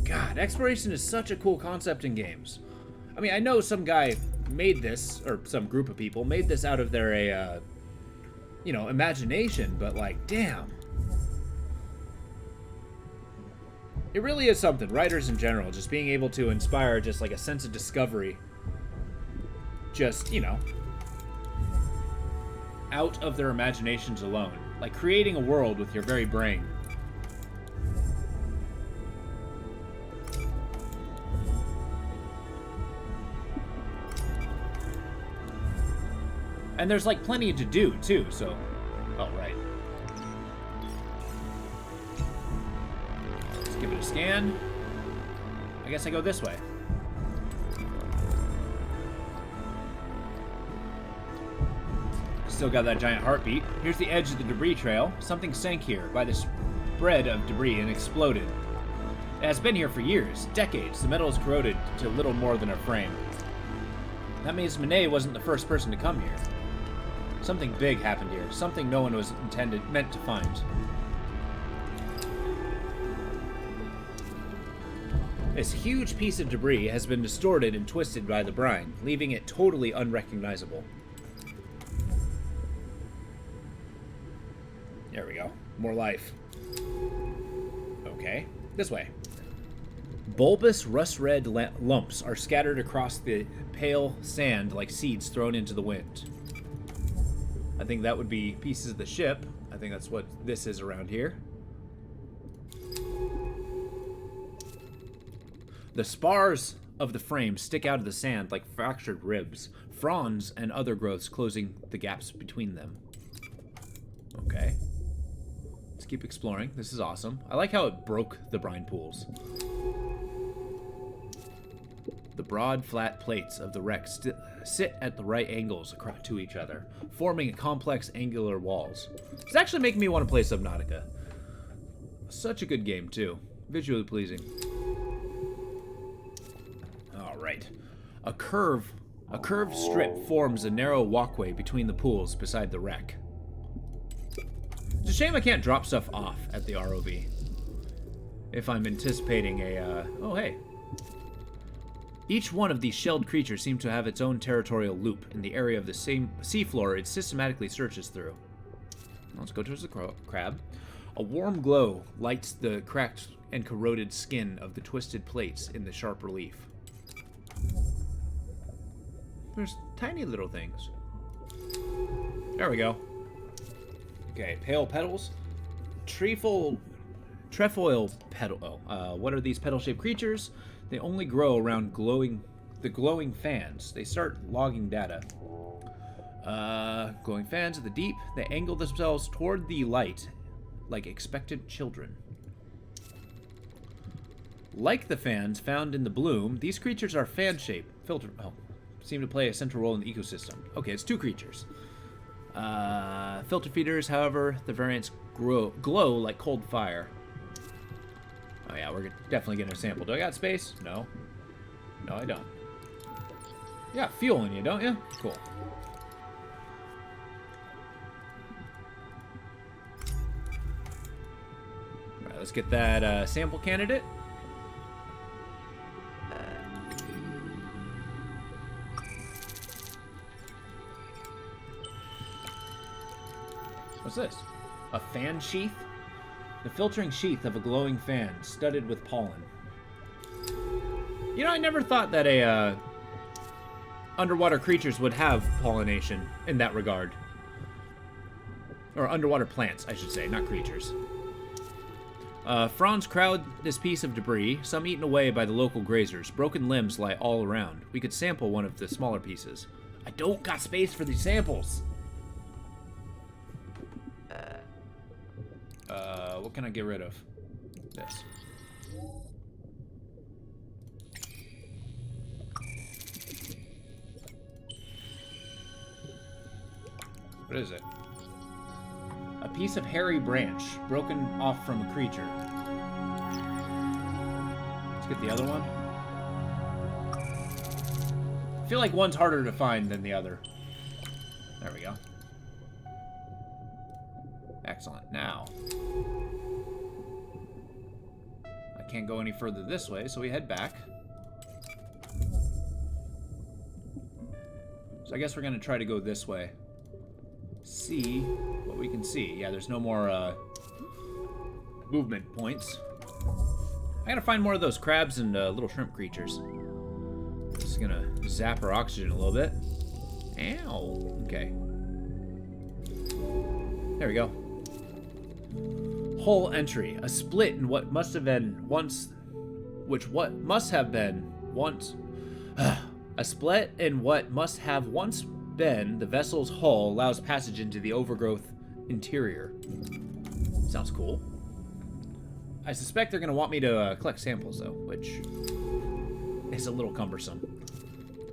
God, exploration is such a cool concept in games. I mean, I know some guy made this, or some group of people made this out of their, imagination, but like, damn. It really is something. Writers in general, just being able to inspire just like a sense of discovery. Just, you know, out of their imaginations alone. Like creating a world with your very brain. And there's like plenty to do too, so... Oh, right. Let's give it a scan. I guess I go this way. Still got that giant heartbeat. Here's the edge of the debris trail. Something sank here by the spread of debris and exploded. It has been here for years, decades. The metal is corroded to little more than a frame. That means Monet wasn't the first person to come here. Something big happened here. Something no one was meant to find. This huge piece of debris has been distorted and twisted by the brine, leaving it totally unrecognizable. There we go. More life. Okay. This way. Bulbous rust-red lumps are scattered across the pale sand like seeds thrown into the wind. I think that would be pieces of the ship. I think that's what this is around here. The spars of the frame stick out of the sand like fractured ribs, fronds and other growths closing the gaps between them. Okay. Let's keep exploring. This is awesome. I like how it broke the brine pools. The broad, flat plates of the wreck sit at the right angles to each other, forming complex angular walls. It's actually making me want to play Subnautica. Such a good game, too. Visually pleasing. Alright. A curved strip forms a narrow walkway between the pools beside the wreck. It's a shame I can't drop stuff off at the ROV. If I'm anticipating a, oh, hey. Each one of these shelled creatures seems to have its own territorial loop in the area of the same seafloor it systematically searches through. Let's go towards the crab. A warm glow lights the cracked and corroded skin of the twisted plates in the sharp relief. There's tiny little things. There we go. Okay, pale petals. Trefoil petal. Oh, what are these petal-shaped creatures? They only grow around the glowing fans. They start logging data. Glowing fans at the deep. They angle themselves toward the light like expectant children. Like the fans found in the bloom, these creatures are fan-shaped. Seem to play a central role in the ecosystem. Okay, it's two creatures. Filter feeders, however, the variants glow like cold fire. Oh yeah, we're definitely getting a sample. Do I got space? No. No, I don't. You got fuel in you, don't you? Cool. Alright, let's get that sample candidate. What's this? A fan sheath? The filtering sheath of a glowing fan, studded with pollen. You know, I never thought that underwater creatures would have pollination in that regard. Or underwater plants, I should say, not creatures. Fronds crowd this piece of debris, some eaten away by the local grazers. Broken limbs lie all around. We could sample one of the smaller pieces. I don't got space for these samples. What can I get rid of? This. What is it? A piece of hairy branch broken off from a creature. Let's get the other one. I feel like one's harder to find than the other. There we go. Excellent. Now, I can't go any further this way, so we head back. So I guess we're going to try to go this way. See what we can see. Yeah, there's no more movement points. I gotta find more of those crabs and little shrimp creatures. Just gonna zap our oxygen a little bit. Ow. Okay. There we go. Hull entry. A split in what must have been once... A split in what must have once been the vessel's hull allows passage into the overgrowth interior. Sounds cool. I suspect they're going to want me to collect samples, though, which is a little cumbersome.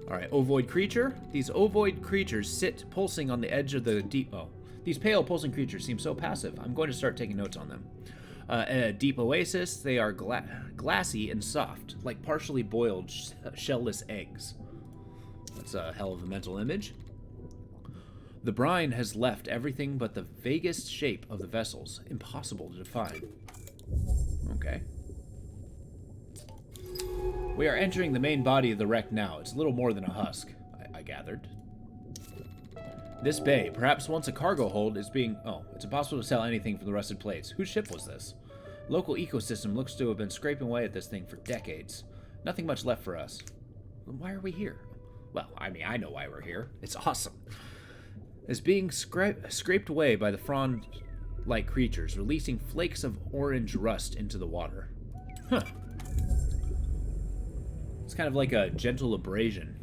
Alright, ovoid creature. These ovoid creatures sit pulsing on the edge of the deep... Oh. These pale pulsing creatures seem so passive. I'm going to start taking notes on them. A deep oasis, they are glassy and soft, like partially boiled shellless eggs. That's a hell of a mental image. The brine has left everything but the vaguest shape of the vessels, impossible to define. Okay. We are entering the main body of the wreck now. It's little more than a husk, I gathered. This bay, perhaps once a cargo hold, is being... Oh, it's impossible to tell anything from the rusted plates. Whose ship was this? Local ecosystem looks to have been scraping away at this thing for decades. Nothing much left for us. Then why are we here? Well, I mean, I know why we're here. It's awesome. It's being scraped away by the frond-like creatures, releasing flakes of orange rust into the water. Huh. It's kind of like a gentle abrasion.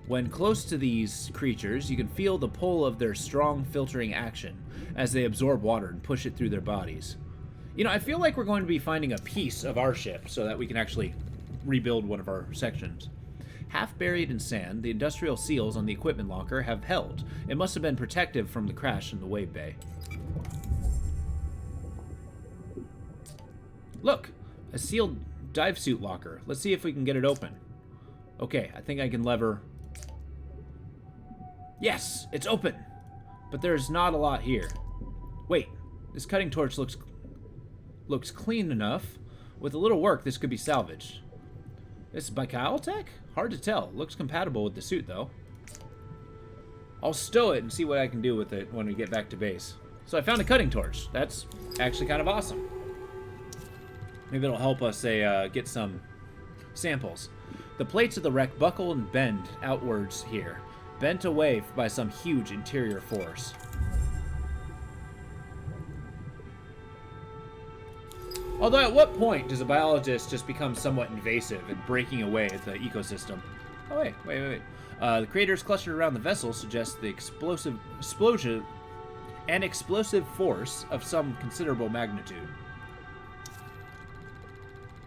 When close to these creatures, you can feel the pull of their strong filtering action as they absorb water and push it through their bodies. You know, I feel like we're going to be finding a piece of our ship so that we can actually rebuild one of our sections. Half buried in sand, the industrial seals on the equipment locker have held. It must have been protective from the crash in the wave bay. Look! A sealed dive suit locker. Let's see if we can get it open. Okay, I think I can lever... Yes! It's open! But there's not a lot here. Wait, this cutting torch looks clean enough. With a little work, this could be salvaged. This is Biotech? Hard to tell. Looks compatible with the suit, though. I'll stow it and see what I can do with it when we get back to base. So I found a cutting torch. That's actually kind of awesome. Maybe it'll help us get some samples. The plates of the wreck buckle and bend outwards here, bent away by some huge interior force. Although at what point does a biologist just become somewhat invasive and breaking away at the ecosystem? Oh, wait. The craters clustered around the vessel suggest the explosive force of some considerable magnitude.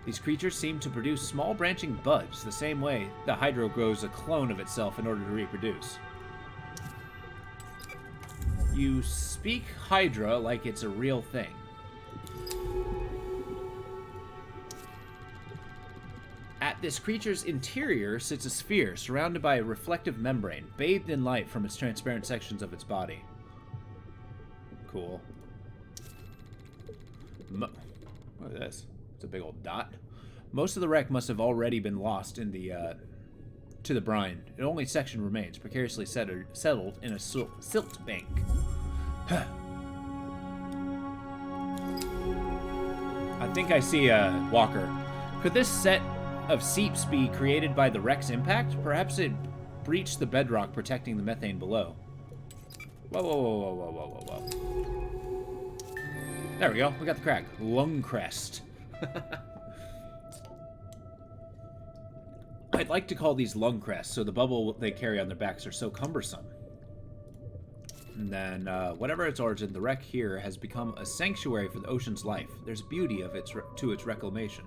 These creatures seem to produce small branching buds the same way the Hydra grows a clone of itself in order to reproduce. You speak Hydra like it's a real thing. At this creature's interior sits a sphere surrounded by a reflective membrane, bathed in light from its transparent sections of its body. Cool. Look at this. It's a big old dot. Most of the wreck must have already been lost in the to the brine. An only section remains, precariously settled in a silt bank. I think I see a Walker. Could this set of seeps be created by the wreck's impact? Perhaps it breached the bedrock, protecting the methane below. Whoa. There we go. We got the crack. Lungcrest. I'd like to call these lungcrests, so the bubble they carry on their backs are so cumbersome. And then, whatever its origin, the wreck here has become a sanctuary for the ocean's life. There's beauty of to its reclamation.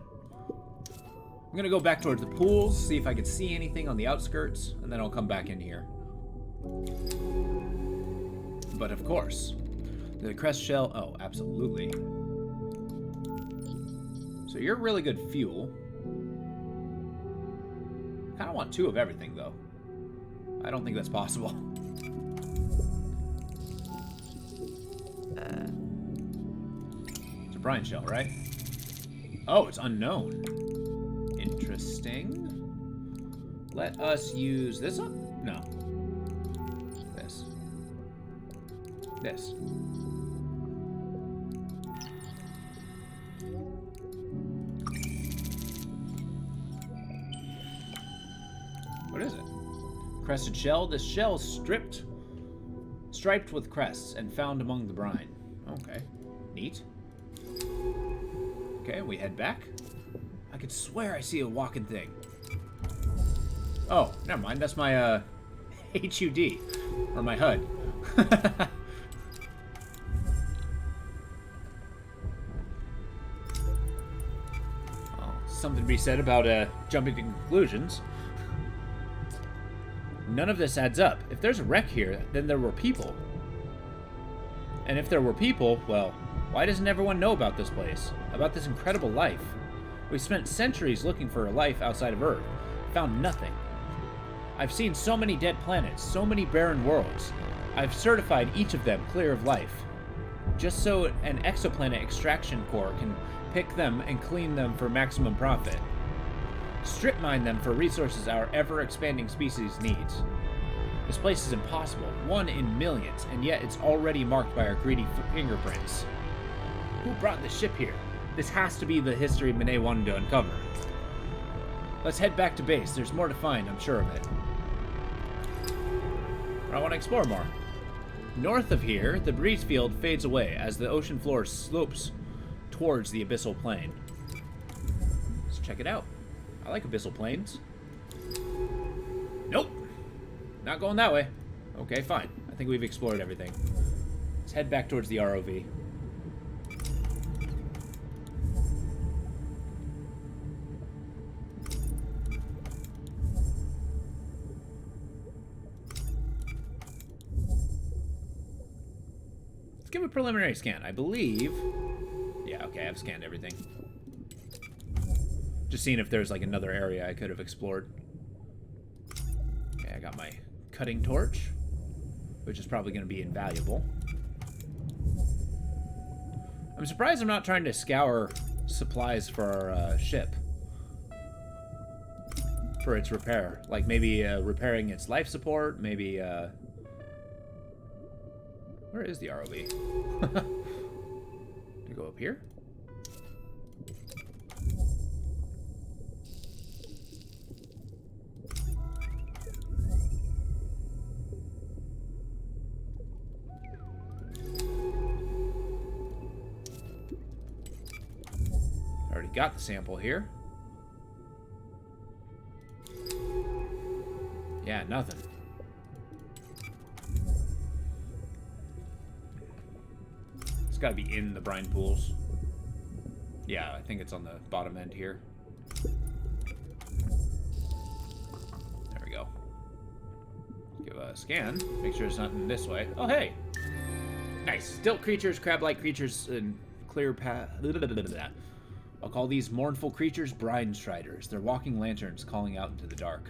I'm gonna go back towards the pools, see if I can see anything on the outskirts, and then I'll come back in here. But of course, the crest shell... Oh, absolutely. So you're really good fuel. Kind of want 2 of everything, though. I don't think that's possible. It's a brine shell, right? Oh, it's unknown. Interesting. Let us use this up? No. This. What is it? Crested shell. This shell is striped with crests and found among the brine. Okay. Neat. Okay, we head back. I could swear I see a walking thing. Oh, never mind. That's my, HUD. Or my HUD. Oh, something to be said about, jumping to conclusions. None of this adds up. If there's a wreck here, then there were people. And if there were people, well, why doesn't everyone know about this place? About this incredible life? We've spent centuries looking for a life outside of Earth. Found nothing. I've seen so many dead planets, so many barren worlds. I've certified each of them clear of life. Just so an exoplanet extraction corps can pick them and clean them for maximum profit. Strip mine them for resources our ever-expanding species needs. This place is impossible, 1 in millions, and yet it's already marked by our greedy fingerprints. Who brought the ship here? This has to be the history Manet wanted to uncover. Let's head back to base. There's more to find, I'm sure of it. But I want to explore more. North of here, the breeze field fades away as the ocean floor slopes towards the abyssal plain. Let's check it out. I like abyssal plains. Nope. Not going that way. Okay, fine. I think we've explored everything. Let's head back towards the ROV. Let's give a preliminary scan. I believe... Yeah, okay, I've scanned everything. Just seeing if there's like another area I could have explored. Okay, I got my cutting torch, which is probably going to be invaluable. I'm surprised I'm not trying to scour supplies for our ship. For its repair. Like maybe repairing its life support, maybe... Where is the ROV? To go up here? Already got the sample here. Yeah, nothing. It's got to be in the brine pools. Yeah, I think it's on the bottom end here. There we go. Give a scan. Make sure it's not in this way. Oh, hey! Nice. Stilt creatures, crab-like creatures, and clear path. I'll call these mournful creatures brine striders. They're walking lanterns calling out into the dark.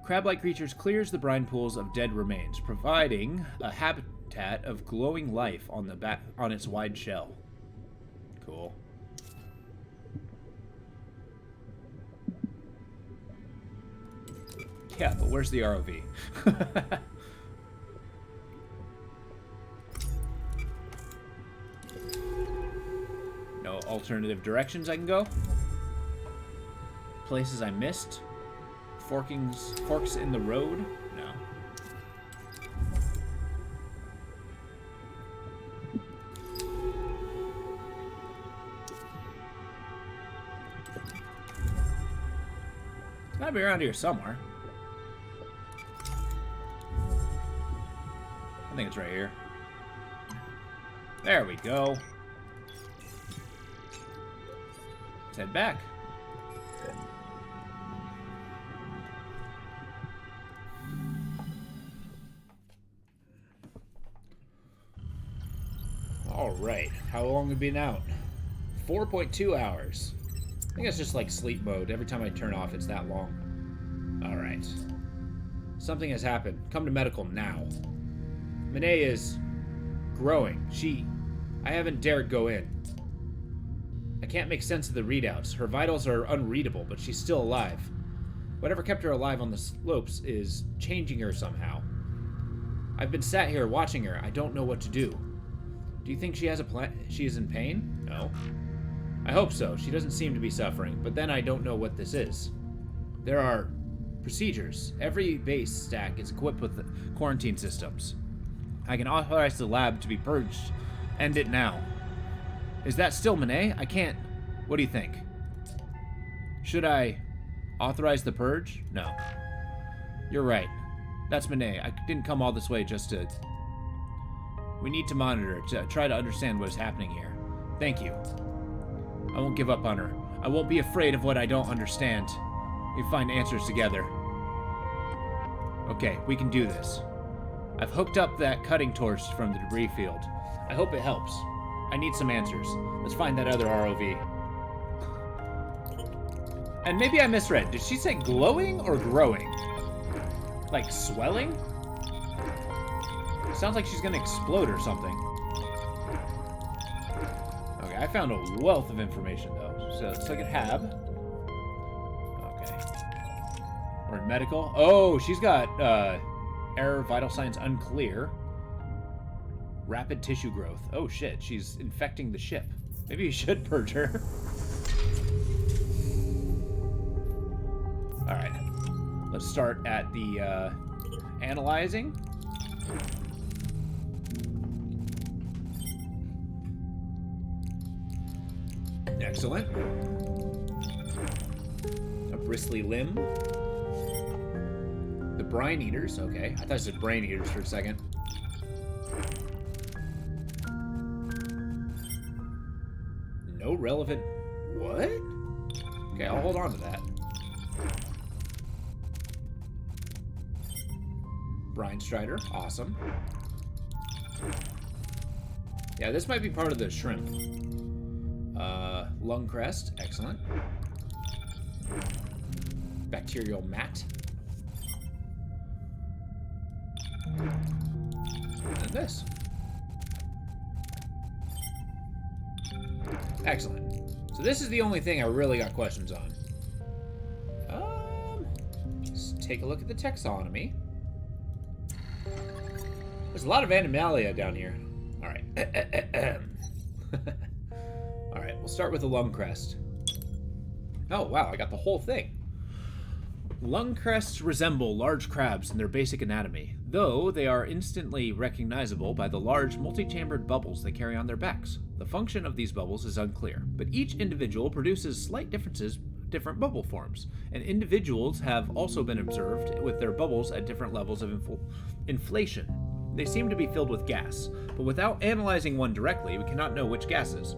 Crab-like creatures clears the brine pools of dead remains, providing a habitat of glowing life on the on its wide shell. Cool. Yeah, but where's the ROV? No alternative directions I can go? Places I missed? Forks in the road? No. It's gotta be around here somewhere. I think it's right here. There we go. Let's head back. Alright, how long have we been out? 4.2 hours. I think it's just like sleep mode. Every time I turn off, it's that long. Alright. Something has happened. Come to medical now. Manet is growing. I haven't dared go in. I can't make sense of the readouts. Her vitals are unreadable, but she's still alive. Whatever kept her alive on the slopes is changing her somehow. I've been sat here watching her. I don't know what to do. Do you think she has a plan? She is in pain? No. I hope so. She doesn't seem to be suffering, but then I don't know what this is. There are Procedures. Every base stack is equipped with quarantine systems. I can authorize the lab to be purged. End it now. Is that still Monet? I can't... What do you think? Should I authorize the purge? No. You're right. That's Monet. I didn't come all this way just to... We need to monitor, to try to understand what is happening here. Thank you. I won't give up on her. I won't be afraid of what I don't understand. We find answers together. Okay, we can do this. I've hooked up that cutting torch from the debris field. I hope it helps. I need some answers. Let's find that other ROV. And maybe I misread. Did she say glowing or growing? Like swelling? Sounds like she's gonna explode or something. Okay, I found a wealth of information though. So let's look at Hab. Okay. We're in medical. Oh, she's got error, vital signs unclear. Rapid tissue growth. Oh shit, she's infecting the ship. Maybe you should purge her. Alright. Let's start at the analyzing. Excellent. A bristly limb. The brine eaters, okay. I thought I said brain eaters for a second. No relevant... What? Okay, I'll hold on to that. Brine Strider, awesome. Yeah, this might be part of the shrimp. Lung crest, excellent. Bacterial mat. And this. Excellent. So this is the only thing I really got questions on. Let's take a look at the taxonomy. There's a lot of animalia down here. All right. All right, we'll start with the lung crest. Oh, wow, I got the whole thing. Lung crests resemble large crabs in their basic anatomy, though they are instantly recognizable by the large multi-chambered bubbles they carry on their backs. The function of these bubbles is unclear, but each individual produces slight different bubble forms, and individuals have also been observed with their bubbles at different levels of inflation. They seem to be filled with gas, but without analyzing one directly, we cannot know which gases.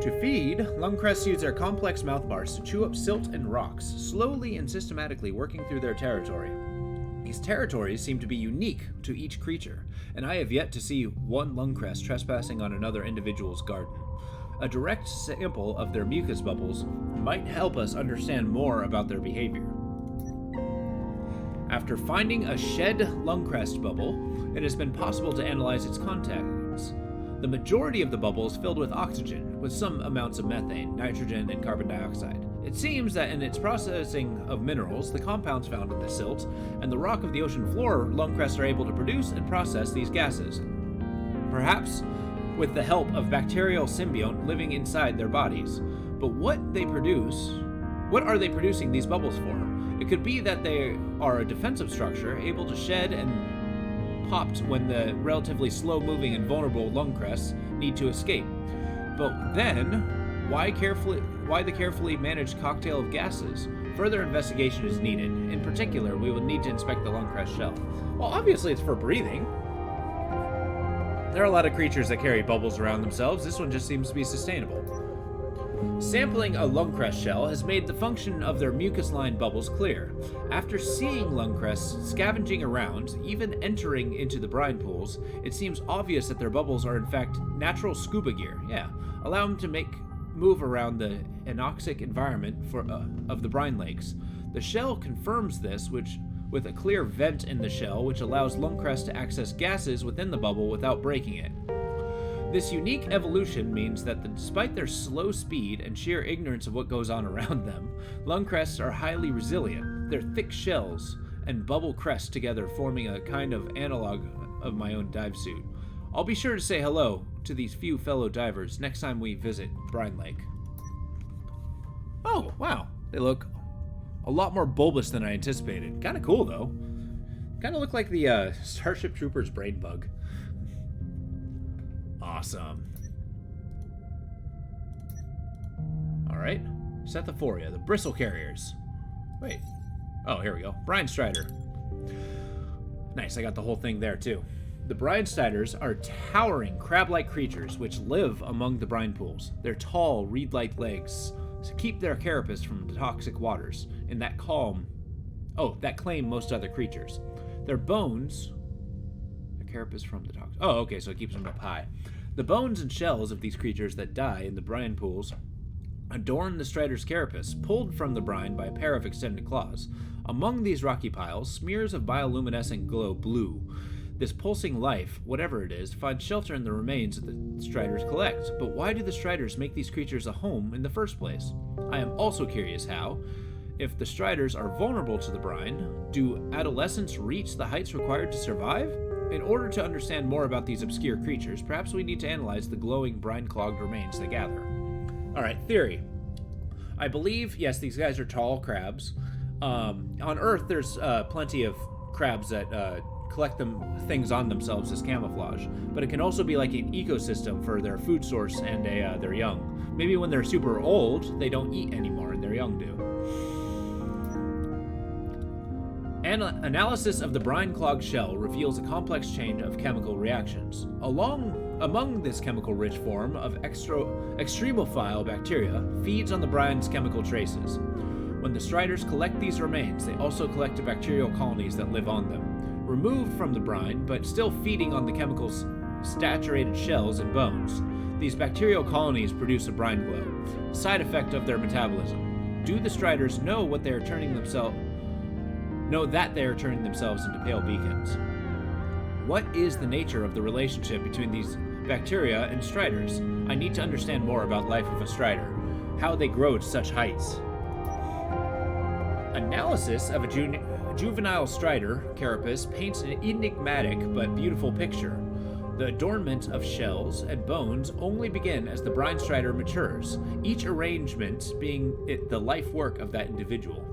To feed, lung crests use their complex mouthbars to chew up silt and rocks, slowly and systematically working through their territory. These territories seem to be unique to each creature, and I have yet to see one lung crest trespassing on another individual's garden. A direct sample of their mucus bubbles might help us understand more about their behavior. After finding a shed lung crest bubble, it has been possible to analyze its contents. The majority of the bubble is filled with oxygen, with some amounts of methane, nitrogen, and carbon dioxide. It seems that in its processing of minerals, the compounds found in the silt, and the rock of the ocean floor, lung crests are able to produce and process these gases. Perhaps with the help of bacterial symbiont living inside their bodies. But what are they producing these bubbles for? It could be that they are a defensive structure, able to shed and popped when the relatively slow-moving and vulnerable lung crests need to escape. But then, why the carefully managed cocktail of gases? Further investigation is needed. In particular, we will need to inspect the lung crest shell. Well, obviously it's for breathing. There are a lot of creatures that carry bubbles around themselves. This one just seems to be sustainable. Sampling a lung crest shell has made the function of their mucus-lined bubbles clear. After seeing lung crests scavenging around, even entering into the brine pools, it seems obvious that their bubbles are in fact natural scuba gear. Yeah, allow them to move around the anoxic environment of the brine lakes. The shell confirms this, with a clear vent in the shell, which allows lung crests to access gases within the bubble without breaking it. This unique evolution means that despite their slow speed and sheer ignorance of what goes on around them, lung crests are highly resilient. Their thick shells and bubble crest together forming a kind of analog of my own dive suit. I'll be sure to say hello to these few fellow divers next time we visit Brine Lake. Oh, wow. They look A lot more bulbous than I anticipated. Kind of cool, though. Kind of look like the Starship Troopers brain bug. Awesome. Alright. Sethiophoria, the bristle carriers. Wait. Oh, here we go. Brine Strider. Nice, I got the whole thing there, too. The brine striders are towering crab-like creatures which live among the brine pools. Their tall, reed-like legs keep their carapace from the toxic waters in that that claim most other creatures. Their bones... Their carapace from the toxic... Oh, okay, so it keeps them up high. The bones and shells of these creatures that die in the brine pools adorn the strider's carapace, pulled from the brine by a pair of extended claws. Among these rocky piles, smears of bioluminescent glow blue. This pulsing life, whatever it is, finds shelter in the remains that the striders collect. But why do the striders make these creatures a home in the first place? I am also curious how, if the striders are vulnerable to the brine, do adolescents reach the heights required to survive? In order to understand more about these obscure creatures, perhaps we need to analyze the glowing brine-clogged remains they gather. Alright, theory. I believe, yes, these guys are tall crabs. On Earth, there's plenty of crabs that collect things on themselves as camouflage, but it can also be like an ecosystem for their food source and their young. Maybe when they're super old, they don't eat anymore and their young do. An analysis of the brine-clogged shell reveals a complex chain of chemical reactions. Among this chemical-rich form of extremophile bacteria feeds on the brine's chemical traces. When the striders collect these remains, they also collect the bacterial colonies that live on them. Removed from the brine, but still feeding on the chemicals saturated shells and bones, these bacterial colonies produce a brine glow, side effect of their metabolism. Do the striders know that they are turning themselves into pale beacons? What is the nature of the relationship between these bacteria and striders? I need to understand more about life of a strider, how they grow to such heights. Analysis of a juvenile strider carapace paints an enigmatic but beautiful picture. The adornment of shells and bones only begin as the brine strider matures, each arrangement being the life work of that individual.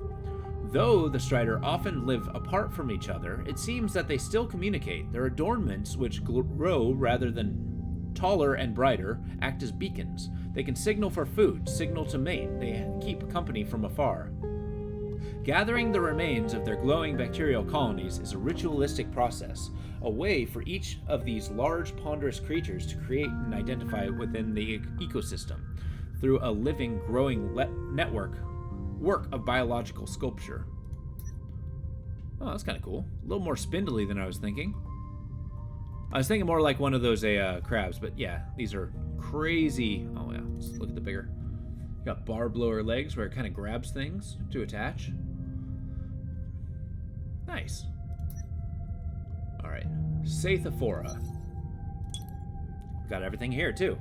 Though the strider often live apart from each other, it seems that they still communicate. Their adornments, which grow rather than taller and brighter, act as beacons. They can signal for food, signal to mate, they keep company from afar. Gathering the remains of their glowing bacterial colonies is a ritualistic process, a way for each of these large, ponderous creatures to create and identify within the ecosystem through a living, growing work of biological sculpture. Oh, that's kind of cool. A little more spindly than I was thinking. I was thinking more like one of those crabs, but yeah, these are crazy. Oh yeah, let's look at the bigger. Got barbed lower legs where it kind of grabs things to attach. Nice. Alright. Sethiophoria. Got everything here, too.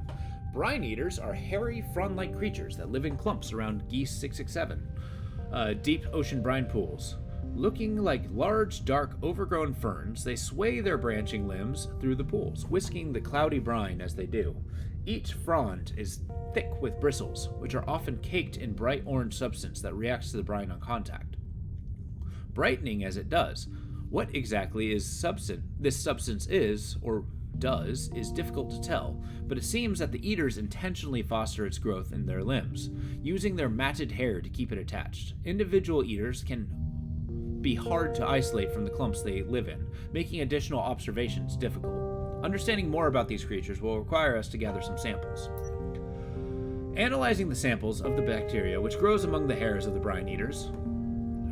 Brine eaters are hairy, frond-like creatures that live in clumps around Geese 667, deep ocean brine pools. Looking like large, dark, overgrown ferns, they sway their branching limbs through the pools, whisking the cloudy brine as they do. Each frond is thick with bristles, which are often caked in bright orange substance that reacts to the brine on contact, brightening as it does. What exactly this substance is, or does, is difficult to tell, but it seems that the eaters intentionally foster its growth in their limbs, using their matted hair to keep it attached. Individual eaters can be hard to isolate from the clumps they live in, making additional observations difficult. Understanding more about these creatures will require us to gather some samples. Analyzing the samples of the bacteria which grows among the hairs of the brine eaters,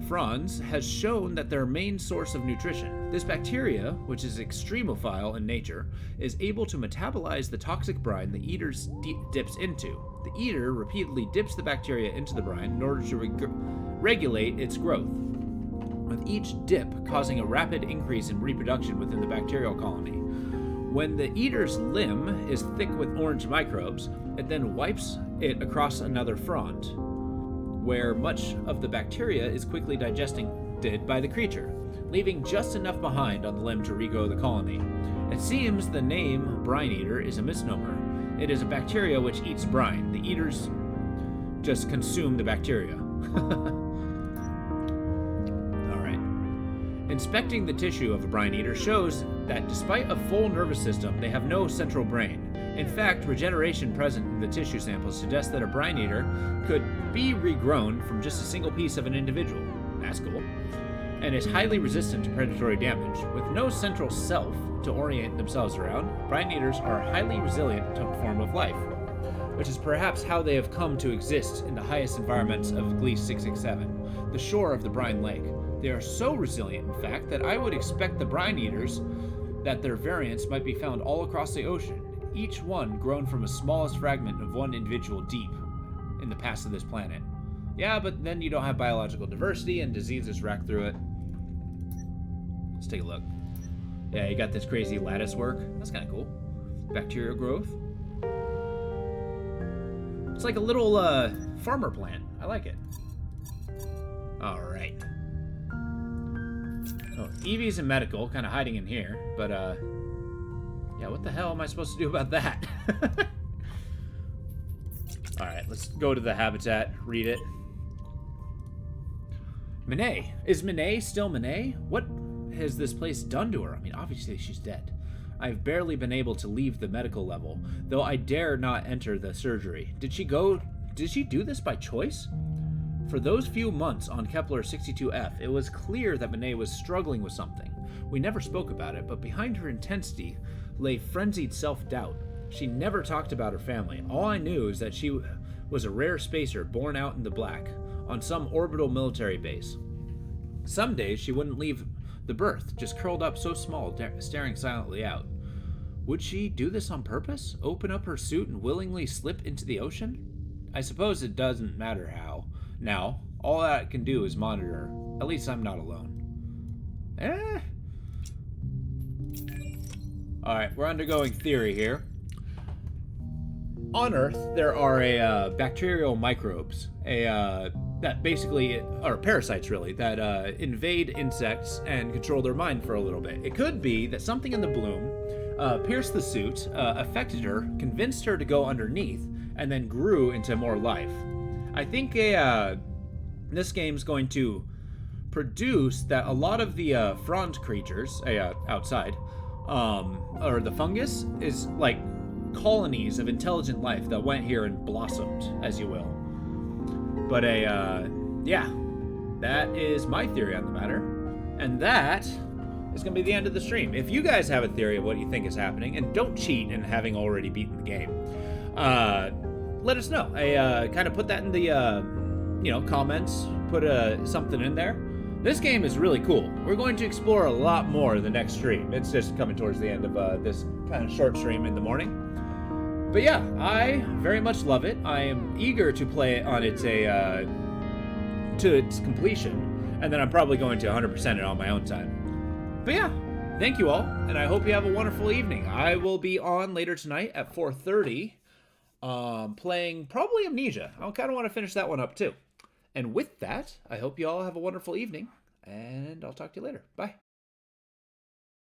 fronds, has shown that their main source of nutrition. This bacteria, which is extremophile in nature, is able to metabolize the toxic brine the eater dips into. The eater repeatedly dips the bacteria into the brine in order to regulate its growth, with each dip causing a rapid increase in reproduction within the bacterial colony. When the eater's limb is thick with orange microbes, it then wipes it across another frond, where much of the bacteria is quickly digested by the creature, leaving just enough behind on the limb to regrow the colony. It seems the name brine eater is a misnomer. It is a bacteria which eats brine. The eaters just consume the bacteria. Inspecting the tissue of a brine eater shows that despite a full nervous system, they have no central brain. In fact, regeneration present in the tissue samples suggests that a brine eater could be regrown from just a single piece of an individual. That's cool. And is highly resistant to predatory damage. With no central self to orient themselves around, brine eaters are highly resilient to a form of life, which is perhaps how they have come to exist in the highest environments of Gliese 667, the shore of the brine lake. They are so resilient, in fact, that I would expect the brine eaters that their variants might be found all across the ocean, each one grown from the smallest fragment of one individual deep in the past of this planet. Yeah, but then you don't have biological diversity and diseases rack through it. Let's take a look. Yeah, you got this crazy lattice work. That's kind of cool. Bacterial growth. It's like a little farmer plant. I like it. All right. Oh, Evie's in medical, kind of hiding in here, but yeah, what the hell am I supposed to do about that? All right, let's go to the habitat, read it. Minay. Is Minay still Minay? What has this place done to her? I mean, obviously she's dead. I've barely been able to leave the medical level, though I dare not enter the surgery. Did she do this by choice? For those few months on Kepler 62F, it was clear that Minay was struggling with something. We never spoke about it, but behind her intensity lay frenzied self-doubt. She never talked about her family. All I knew is that she was a rare spacer born out in the black, on some orbital military base. Some days she wouldn't leave the berth, just curled up so small, staring silently out. Would she do this on purpose? Open up her suit and willingly slip into the ocean? I suppose it doesn't matter how. Now, all I can do is monitor her. At least I'm not alone. Alright, we're undergoing theory here. On Earth, there are bacterial microbes, that basically, or parasites really, that invade insects and control their mind for a little bit. It could be that something in the bloom pierced the suit, affected her, convinced her to go underneath, and then grew into more life. I think this game's going to produce that a lot of the frond creatures outside, or the fungus, is like colonies of intelligent life that went here and blossomed, as you will. But yeah, that is my theory on the matter. And that is going to be the end of the stream. If you guys have a theory of what you think is happening, and don't cheat in having already beaten the game, let us know. Kind of put that in the, comments, put something in there. This game is really cool. We're going to explore a lot more in the next stream. It's just coming towards the end of this kind of short stream in the morning. But yeah, I very much love it. I am eager to play it on its to its completion, and then I'm probably going to 100% it on my own time. But yeah, thank you all, and I hope you have a wonderful evening. I will be on later tonight at 4:30, playing probably Amnesia. I kind of want to finish that one up too. And with that, I hope you all have a wonderful evening, and I'll talk to you later. Bye.